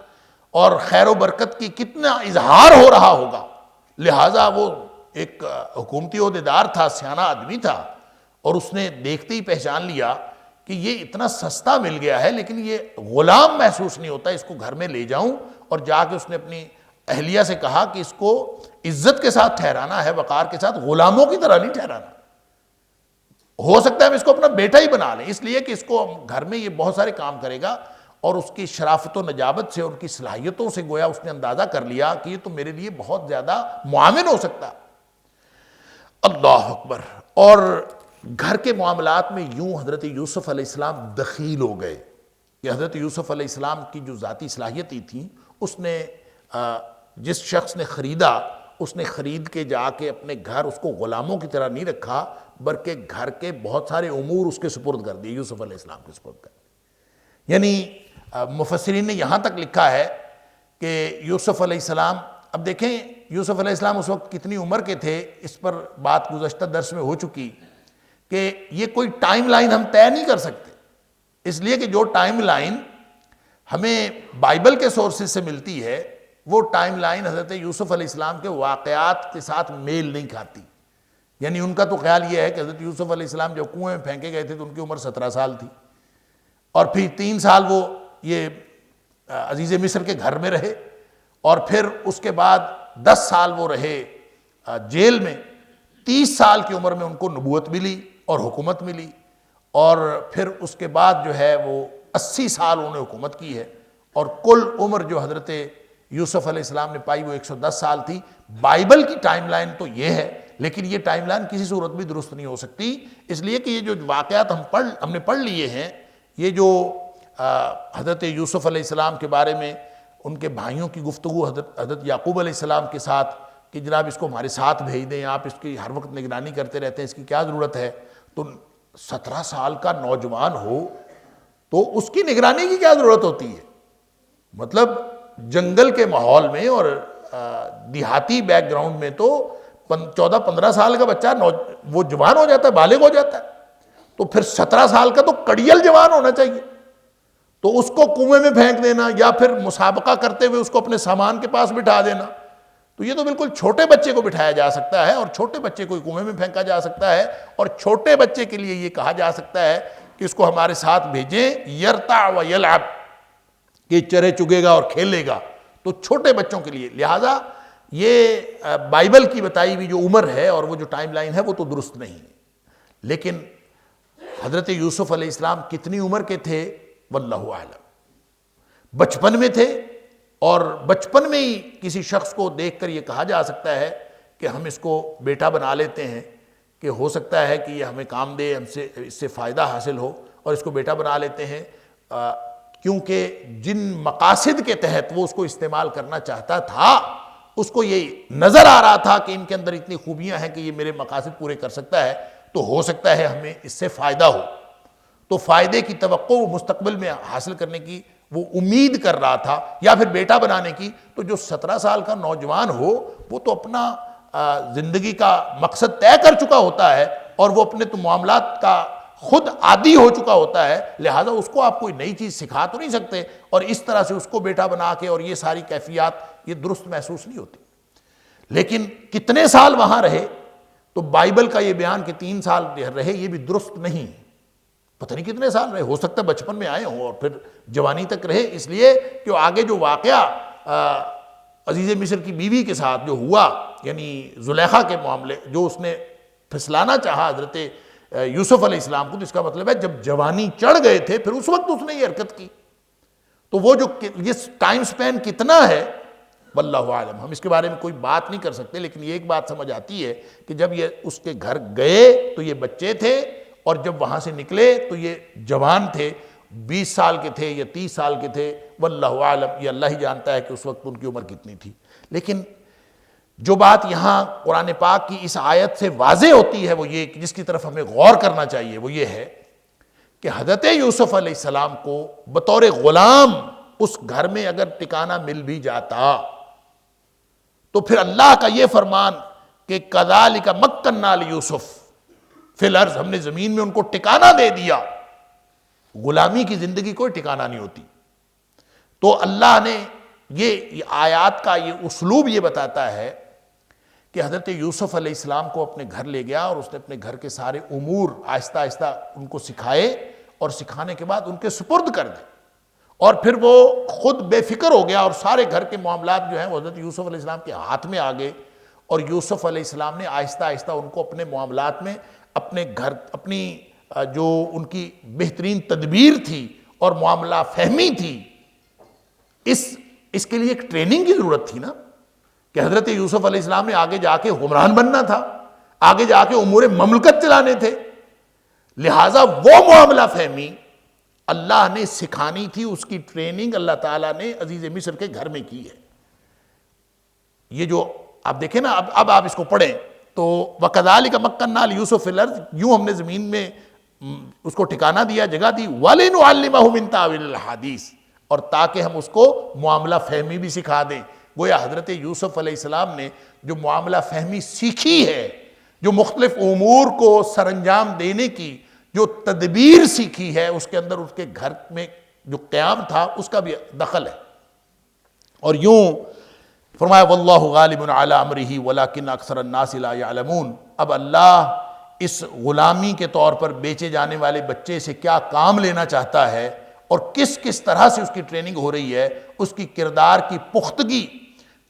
اور خیر و برکت کی کتنا اظہار ہو رہا ہوگا، لہٰذا وہ ایک حکومتی عہدیدار تھا، سیانہ آدمی تھا، اور اس نے دیکھتے ہی پہچان لیا کہ یہ اتنا سستا مل گیا ہے لیکن یہ غلام محسوس نہیں ہوتا، اس کو گھر میں لے جاؤں۔ اور جا کے اس نے اپنی اہلیہ سے کہا کہ اس کو عزت کے ساتھ ٹھہرانا ہے، وقار کے ساتھ، غلاموں کی طرح نہیں ٹھہرانا۔ ہو سکتا ہے ہم اس کو اپنا بیٹا ہی بنا لیں، اس لیے کہ اس کو گھر میں یہ بہت سارے کام کرے گا، اور اس کی شرافت و نجابت سے، ان کی صلاحیتوں سے گویا اس نے اندازہ کر لیا کہ یہ تو میرے لیے بہت زیادہ معاون ہو سکتا۔ اللہ اکبر۔ اور گھر کے معاملات میں یوں حضرت یوسف علیہ السلام دخیل ہو گئے کہ حضرت یوسف علیہ السلام کی جو ذاتی صلاحیتیں تھیں، اس نے جس شخص نے خریدا اس نے خرید کے جا کے اپنے گھر اس کو غلاموں کی طرح نہیں رکھا، بلکہ گھر کے بہت سارے امور اس کے سپرد کر دیے، یوسف علیہ السلام کے سپرد کر دیے۔ یعنی مفسرین نے یہاں تک لکھا ہے کہ یوسف علیہ السلام، اب دیکھیں یوسف علیہ السلام اس وقت کتنی عمر کے تھے، اس پر بات گزشتہ درس میں ہو چکی کہ یہ کوئی ٹائم لائن ہم طے نہیں کر سکتے، اس لیے کہ جو ٹائم لائن ہمیں بائبل کے سورسز سے ملتی ہے وہ ٹائم لائن حضرت یوسف علیہ السلام کے واقعات کے ساتھ میل نہیں کھاتی۔ یعنی ان کا تو خیال یہ ہے کہ حضرت یوسف علیہ السلام جب کنویں میں پھینکے گئے تھے تو ان کی عمر 17 سال تھی، اور پھر 3 سال وہ یہ عزیز مصر کے گھر میں رہے، اور پھر اس کے بعد 10 سال وہ رہے جیل میں۔ 30 سال کی عمر میں ان کو نبوت ملی اور حکومت ملی، اور پھر اس کے بعد جو ہے وہ 80 سال انہوں نے حکومت کی ہے، اور کل عمر جو حضرت یوسف علیہ السلام نے پائی وہ 110 سال تھی۔ بائبل کی ٹائم لائن تو یہ ہے، لیکن یہ ٹائم لائن کسی صورت بھی درست نہیں ہو سکتی، اس لیے کہ یہ جو واقعات ہم نے پڑھ لیے ہیں، یہ جو حضرت یوسف علیہ السلام کے بارے میں ان کے بھائیوں کی گفتگو حضرت یعقوب علیہ السلام کے ساتھ کہ جناب اس کو ہمارے ساتھ بھیج دیں، آپ اس کی ہر وقت نگرانی کرتے رہتے ہیں، اس کی کیا ضرورت ہے؟ تو 17 سال کا نوجوان ہو تو اس کی نگرانی کی کیا ضرورت ہوتی ہے؟ مطلب جنگل کے ماحول میں اور دیہاتی بیک گراؤنڈ میں تو 14-15 سال کا بچہ وہ جوان ہو جاتا ہے، بالغ ہو جاتا ہے، تو پھر 17 سال کا تو کڑیل جوان ہونا چاہیے۔ تو اس کو کنویں میں پھینک دینا یا پھر مسابقہ کرتے ہوئے اس کو اپنے سامان کے پاس بٹھا دینا، تو یہ تو بالکل چھوٹے بچے کو بٹھایا جا سکتا ہے، اور چھوٹے بچے کو کنویں میں پھینکا جا سکتا ہے، اور چھوٹے بچے کے لیے یہ کہا جا سکتا ہے کہ اس کو ہمارے ساتھ بھیجیں، یرتع و یلعب، کہ چرے چگے گا اور کھیلے گا، تو چھوٹے بچوں کے لیے۔ لہٰذا یہ بائبل کی بتائی ہوئی جو عمر ہے اور وہ جو ٹائم لائن ہے وہ تو درست نہیں ہے، لیکن حضرت یوسف علیہ السلام کتنی عمر کے تھے واللہ اعلم۔ بچپن میں تھے، اور بچپن میں ہی کسی شخص کو دیکھ کر یہ کہا جا سکتا ہے کہ ہم اس کو بیٹا بنا لیتے ہیں، کہ ہو سکتا ہے کہ یہ ہمیں کام دے، ہم سے اس سے فائدہ حاصل ہو، اور اس کو بیٹا بنا لیتے ہیں، کیونکہ جن مقاصد کے تحت وہ اس کو استعمال کرنا چاہتا تھا اس کو یہ نظر آ رہا تھا کہ ان کے اندر اتنی خوبیاں ہیں کہ یہ میرے مقاصد پورے کر سکتا ہے، تو ہو سکتا ہے ہمیں اس سے فائدہ ہو۔ تو فائدے کی توقع وہ مستقبل میں حاصل کرنے کی وہ امید کر رہا تھا، یا پھر بیٹا بنانے کی. تو جو 17 سال کا نوجوان ہو وہ تو اپنا زندگی کا مقصد طے کر چکا ہوتا ہے، اور وہ اپنے تو معاملات کا خود عادی ہو چکا ہوتا ہے، لہٰذا اس کو آپ کوئی نئی چیز سکھا تو نہیں سکتے، اور اس طرح سے اس کو بیٹا بنا کے اور یہ ساری کیفیات یہ درست محسوس نہیں ہوتی. لیکن کتنے سال وہاں رہے، تو بائبل کا یہ بیان کہ 3 سال رہے یہ بھی درست نہیں. پتہ نہیں کتنے سال رہے، ہو سکتا ہے بچپن میں آئے ہوں اور پھر جوانی تک رہے، اس لیے کہ آگے جو واقعہ عزیز مصر کی بیوی کے ساتھ جو ہوا، یعنی زلیخا کے معاملے جو اس نے پھسلانا چاہا حضرت یوسف علیہ السلام کو، تو اس کا مطلب ہے جب جوانی چڑھ گئے تھے پھر اس وقت اس نے یہ حرکت کی. تو وہ جو یہ ٹائم سپین کتنا ہے واللہ عالم، ہم اس کے بارے میں کوئی بات نہیں کر سکتے. لیکن یہ ایک بات سمجھ آتی ہے کہ جب یہ اس کے گھر گئے تو یہ بچے تھے، اور جب وہاں سے نکلے تو یہ جوان تھے، 20 سال کے تھے یا 30 سال کے تھے، واللہ عالم، یہ اللہ ہی جانتا ہے کہ اس وقت ان کی عمر کتنی تھی. لیکن جو بات یہاں قرآن پاک کی اس آیت سے واضح ہوتی ہے وہ یہ، جس کی طرف ہمیں غور کرنا چاہیے، وہ یہ ہے کہ حضرت یوسف علیہ السلام کو بطور غلام اس گھر میں اگر ٹھکانہ مل بھی جاتا تو پھر اللہ کا یہ فرمان کہ کذالک مکننا لیوسف فی الارض، ہم نے زمین میں ان کو ٹھکانہ دے دیا. غلامی کی زندگی کوئی ٹھکانہ نہیں ہوتی. تو اللہ نے یہ آیات کا یہ اسلوب یہ بتاتا ہے کہ حضرت یوسف علیہ السلام کو اپنے گھر لے گیا، اور اس نے اپنے گھر کے سارے امور آہستہ آہستہ ان کو سکھائے، اور سکھانے کے بعد ان کے سپرد کر دے. اور پھر وہ خود بے فکر ہو گیا، اور سارے گھر کے معاملات جو ہیں وہ حضرت یوسف علیہ السلام کے ہاتھ میں آ گئے. اور یوسف علیہ السلام نے آہستہ آہستہ ان کو اپنے معاملات میں اپنے گھر، اپنی جو ان کی بہترین تدبیر تھی اور معاملہ فہمی تھی، اس کے لیے ایک ٹریننگ کی ضرورت تھی نا، کہ حضرت یوسف علیہ السلام نے آگے جا کے حکمران بننا تھا، آگے جا کے امور مملکت چلانے تھے. لہٰذا وہ معاملہ فہمی اللہ نے سکھانی تھی، اس کی ٹریننگ اللہ تعالیٰ نے عزیز مصر کے گھر میں کی ہے. یہ جو آپ دیکھیں نا، اب آپ اس کو پڑھیں تو وَكَذَلِكَ مَكَّنَّا لِيُوسُفَ فِي الْأَرْضِ، یوں ہم نے زمین میں اس کو ٹھکانہ دیا، جگہ دی، وَلِنُعَلِّمَهُ مِن تَأْوِيلِ الْأَحَادِيثِ، اور تاکہ ہم اس کو معاملہ فہمی بھی سکھا دیں. گویا حضرت یوسف علیہ السلام نے جو معاملہ فہمی سیکھی ہے، جو مختلف امور کو سر انجام دینے کی جو تدبیر سیکھی ہے، اس کے اندر اس کے گھر میں جو قیام تھا اس کا بھی دخل ہے. اور یوں فرمایا واللہ غالب علی امرہ ولکن اکثر الناس لا یعلمون. اب اللہ اس غلامی کے طور پر بیچے جانے والے بچے سے کیا کام لینا چاہتا ہے، اور کس کس طرح سے اس کی ٹریننگ ہو رہی ہے، اس کی کردار کی پختگی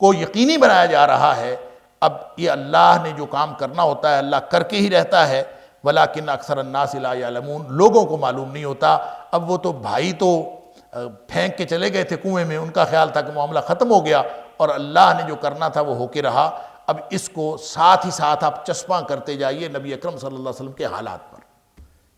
کو یقینی بنایا جا رہا ہے. اب یہ اللہ نے جو کام کرنا ہوتا ہے اللہ کر کے ہی رہتا ہے. ولیکن اکثر الناس لا یعلمون، لوگوں کو معلوم نہیں ہوتا. اب وہ تو بھائی تو پھینک کے چلے گئے تھے کنویں میں، ان کا خیال تھا کہ معاملہ ختم ہو گیا، اور اللہ نے جو کرنا تھا وہ ہو کے رہا. اب اس کو ساتھ ہی ساتھ آپ چسپاں کرتے جائیے نبی اکرم صلی اللہ علیہ وسلم کے حالات پر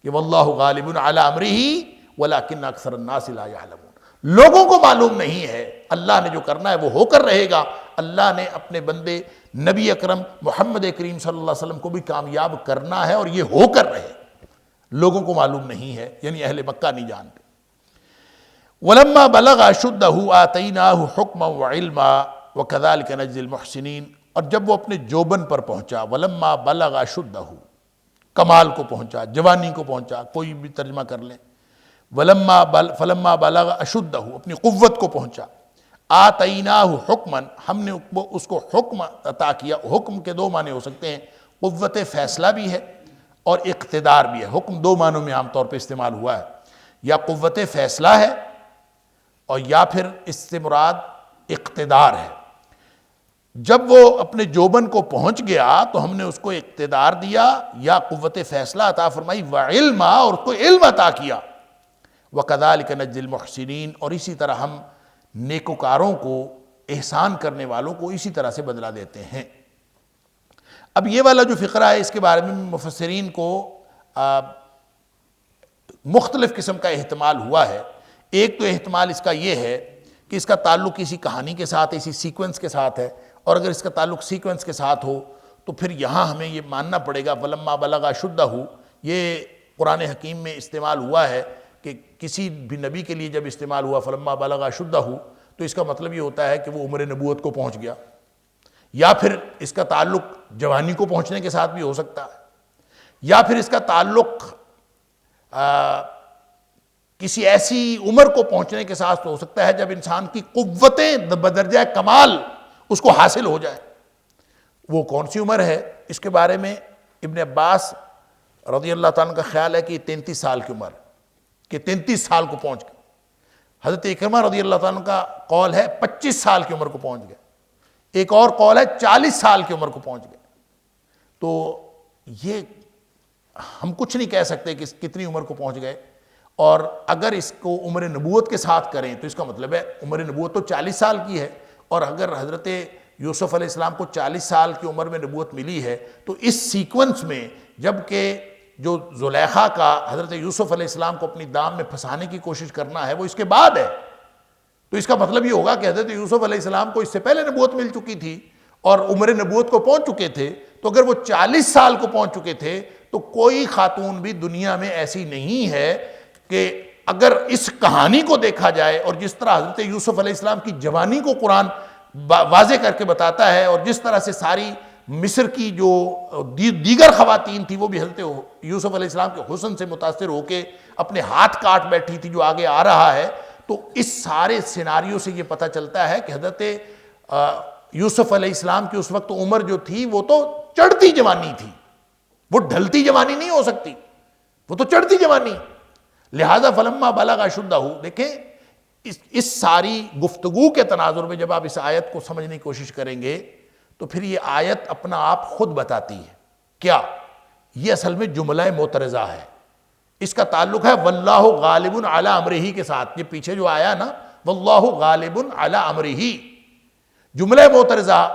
کہ واللہ غالب علی امرہ ولکن اکثر الناس لا یعلمون. لوگوں کو معلوم نہیں ہے، اللہ نے جو کرنا ہے وہ ہو کر رہے گا. اللہ نے اپنے بندے نبی اکرم محمد کریم صلی اللہ علیہ وسلم کو بھی کامیاب کرنا ہے، اور یہ ہو کر رہے. لوگوں کو معلوم نہیں ہے، یعنی اہل مکہ نہیں جانتے. وَلَمَّا بَلَغَ أَشُدَّهُ آتَيْنَاهُ حُكْمًا وَعِلْمًا وَكَذَلِكَ نَجْزِي الْمُحْسِنِينَ. اور جب وہ اپنے جوبن پر پہنچا، وَلَمَّا بَلَغَ أَشُدَّهُ، کمال کو پہنچا، جوانی کو پہنچا، کوئی بھی ترجمہ کر لیں. فَلَمَّا بَلَغَ أَشُدَّهُ، اپنی قوت کو پہنچا. آتَيْنَاهُ حُكْمًا، ہم نے اس کو حکم عطا کیا. حکم کے دو معنی ہو سکتے ہیں، قوت فیصلہ بھی ہے اور اقتدار بھی ہے. حکم دو معنوں میں عام طور پہ استعمال ہوا ہے، یا قوت فیصلہ ہے اور یا پھر اس سے مراد اقتدار ہے. جب وہ اپنے جوبن کو پہنچ گیا تو ہم نے اس کو اقتدار دیا یا قوت فیصلہ عطا فرمائی، وعلما، اور اس کو علم عطا کیا. وَكَذَلِكَ نَجْزِي الْمُحْسِنِينَ، اور اسی طرح ہم نیکوکاروں کو، احسان کرنے والوں کو اسی طرح سے بدلہ دیتے ہیں. اب یہ والا جو فقرہ ہے اس کے بارے میں مفسرین کو مختلف قسم کا احتمال ہوا ہے. ایک تو احتمال اس کا یہ ہے کہ اس کا تعلق کسی کہانی کے ساتھ، اسی سیکوینس کے ساتھ ہے، اور اگر اس کا تعلق سیکوینس کے ساتھ ہو تو پھر یہاں ہمیں یہ ماننا پڑے گا وَلَمَّا بَلَغَ أَشُدَّهُ، یہ قرآن حکیم میں استعمال ہوا ہے کہ کسی بھی نبی کے لیے جب استعمال ہوا فلما بلغ اشدہ، تو اس کا مطلب یہ ہوتا ہے کہ وہ عمر نبوت کو پہنچ گیا، یا پھر اس کا تعلق جوانی کو پہنچنے کے ساتھ بھی ہو سکتا ہے، یا پھر اس کا تعلق کسی ایسی عمر کو پہنچنے کے ساتھ ہو سکتا ہے جب انسان کی قوتیں بدرجہ کمال اس کو حاصل ہو جائے۔ وہ کون سی عمر ہے؟ اس کے بارے میں ابن عباس رضی اللہ تعالیٰ کا خیال ہے کہ 33 سال کی عمر، کہ 33 سال کو پہنچ گئے۔ حضرت اکرمہ رضی اللہ تعالیٰ کا قول ہے 25 سال کی عمر کو پہنچ گئے، ایک اور قول ہے 40 سال کی عمر کو پہنچ گئے۔ تو یہ ہم کچھ نہیں کہہ سکتے کہ کتنی عمر کو پہنچ گئے، اور اگر اس کو عمر نبوت کے ساتھ کریں تو اس کا مطلب ہے عمر نبوت تو 40 سال کی ہے، اور اگر حضرت یوسف علیہ السلام کو 40 سال کی عمر میں نبوت ملی ہے تو اس سیکونس میں جب کہ جو زلیخا کا حضرت یوسف علیہ السلام کو اپنی دام میں پھنسانے کی کوشش کرنا ہے وہ اس کے بعد ہے، تو اس کا مطلب یہ ہوگا کہ حضرت یوسف علیہ السلام کو اس سے پہلے نبوت مل چکی تھی اور عمر نبوت کو پہنچ چکے تھے، تو اگر وہ 40 سال کو پہنچ چکے تھے تو کوئی خاتون بھی دنیا میں ایسی نہیں ہے کہ اگر اس کہانی کو دیکھا جائے اور جس طرح حضرت یوسف علیہ السلام کی جوانی کو قرآن واضح کر کے بتاتا ہے، اور جس طرح سے ساری مصر کی جو دیگر خواتین تھی وہ بھی حضرت یوسف علیہ السلام کے حسن سے متاثر ہو کے اپنے ہاتھ کاٹ بیٹھی تھی جو آگے آ رہا ہے، تو اس سارے سیناریو سے یہ پتہ چلتا ہے کہ حضرت یوسف علیہ السلام کی اس وقت عمر جو تھی وہ تو چڑھتی جوانی تھی، وہ ڈھلتی جوانی نہیں ہو سکتی، وہ تو چڑھتی جوانی۔ لہذا فلما بلغ اشدہ، دیکھیں اس ساری گفتگو کے تناظر میں جب آپ اس آیت کو سمجھنے کی کوشش کریں گے تو پھر یہ آیت اپنا آپ خود بتاتی ہے کیا؟ یہ اصل میں جملہ معترضہ ہے، اس کا تعلق ہے واللہ غالب علی امرہ کے ساتھ۔ یہ پیچھے جو آیا نا واللہ غالب علی امرہ، جملہ معترضہ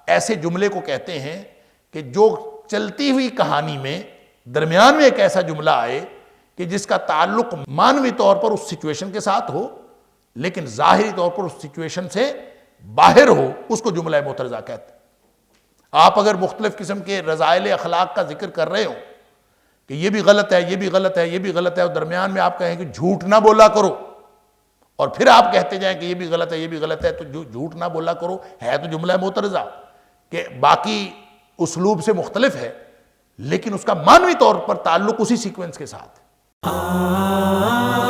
ایسے جملے کو کہتے ہیں کہ جو چلتی ہوئی کہانی میں درمیان میں ایک ایسا جملہ آئے کہ جس کا تعلق معنوی طور پر اس سچویشن کے ساتھ ہو لیکن ظاہری طور پر اس سچویشن سے باہر ہو، اس کو جملہ معترضہ کہتے ہیں۔ آپ اگر مختلف قسم کے رذائل اخلاق کا ذکر کر رہے ہو کہ یہ بھی غلط ہے، یہ بھی غلط ہے، یہ بھی غلط ہے، اور درمیان میں آپ کہیں کہ جھوٹ نہ بولا کرو، اور پھر آپ کہتے جائیں کہ یہ بھی غلط ہے، یہ بھی غلط ہے، تو جو جھوٹ نہ بولا کرو ہے تو جملہ معترضہ کہ باقی اسلوب سے مختلف ہے لیکن اس کا معنوی طور پر تعلق اسی سیکوینس کے ساتھ ہے۔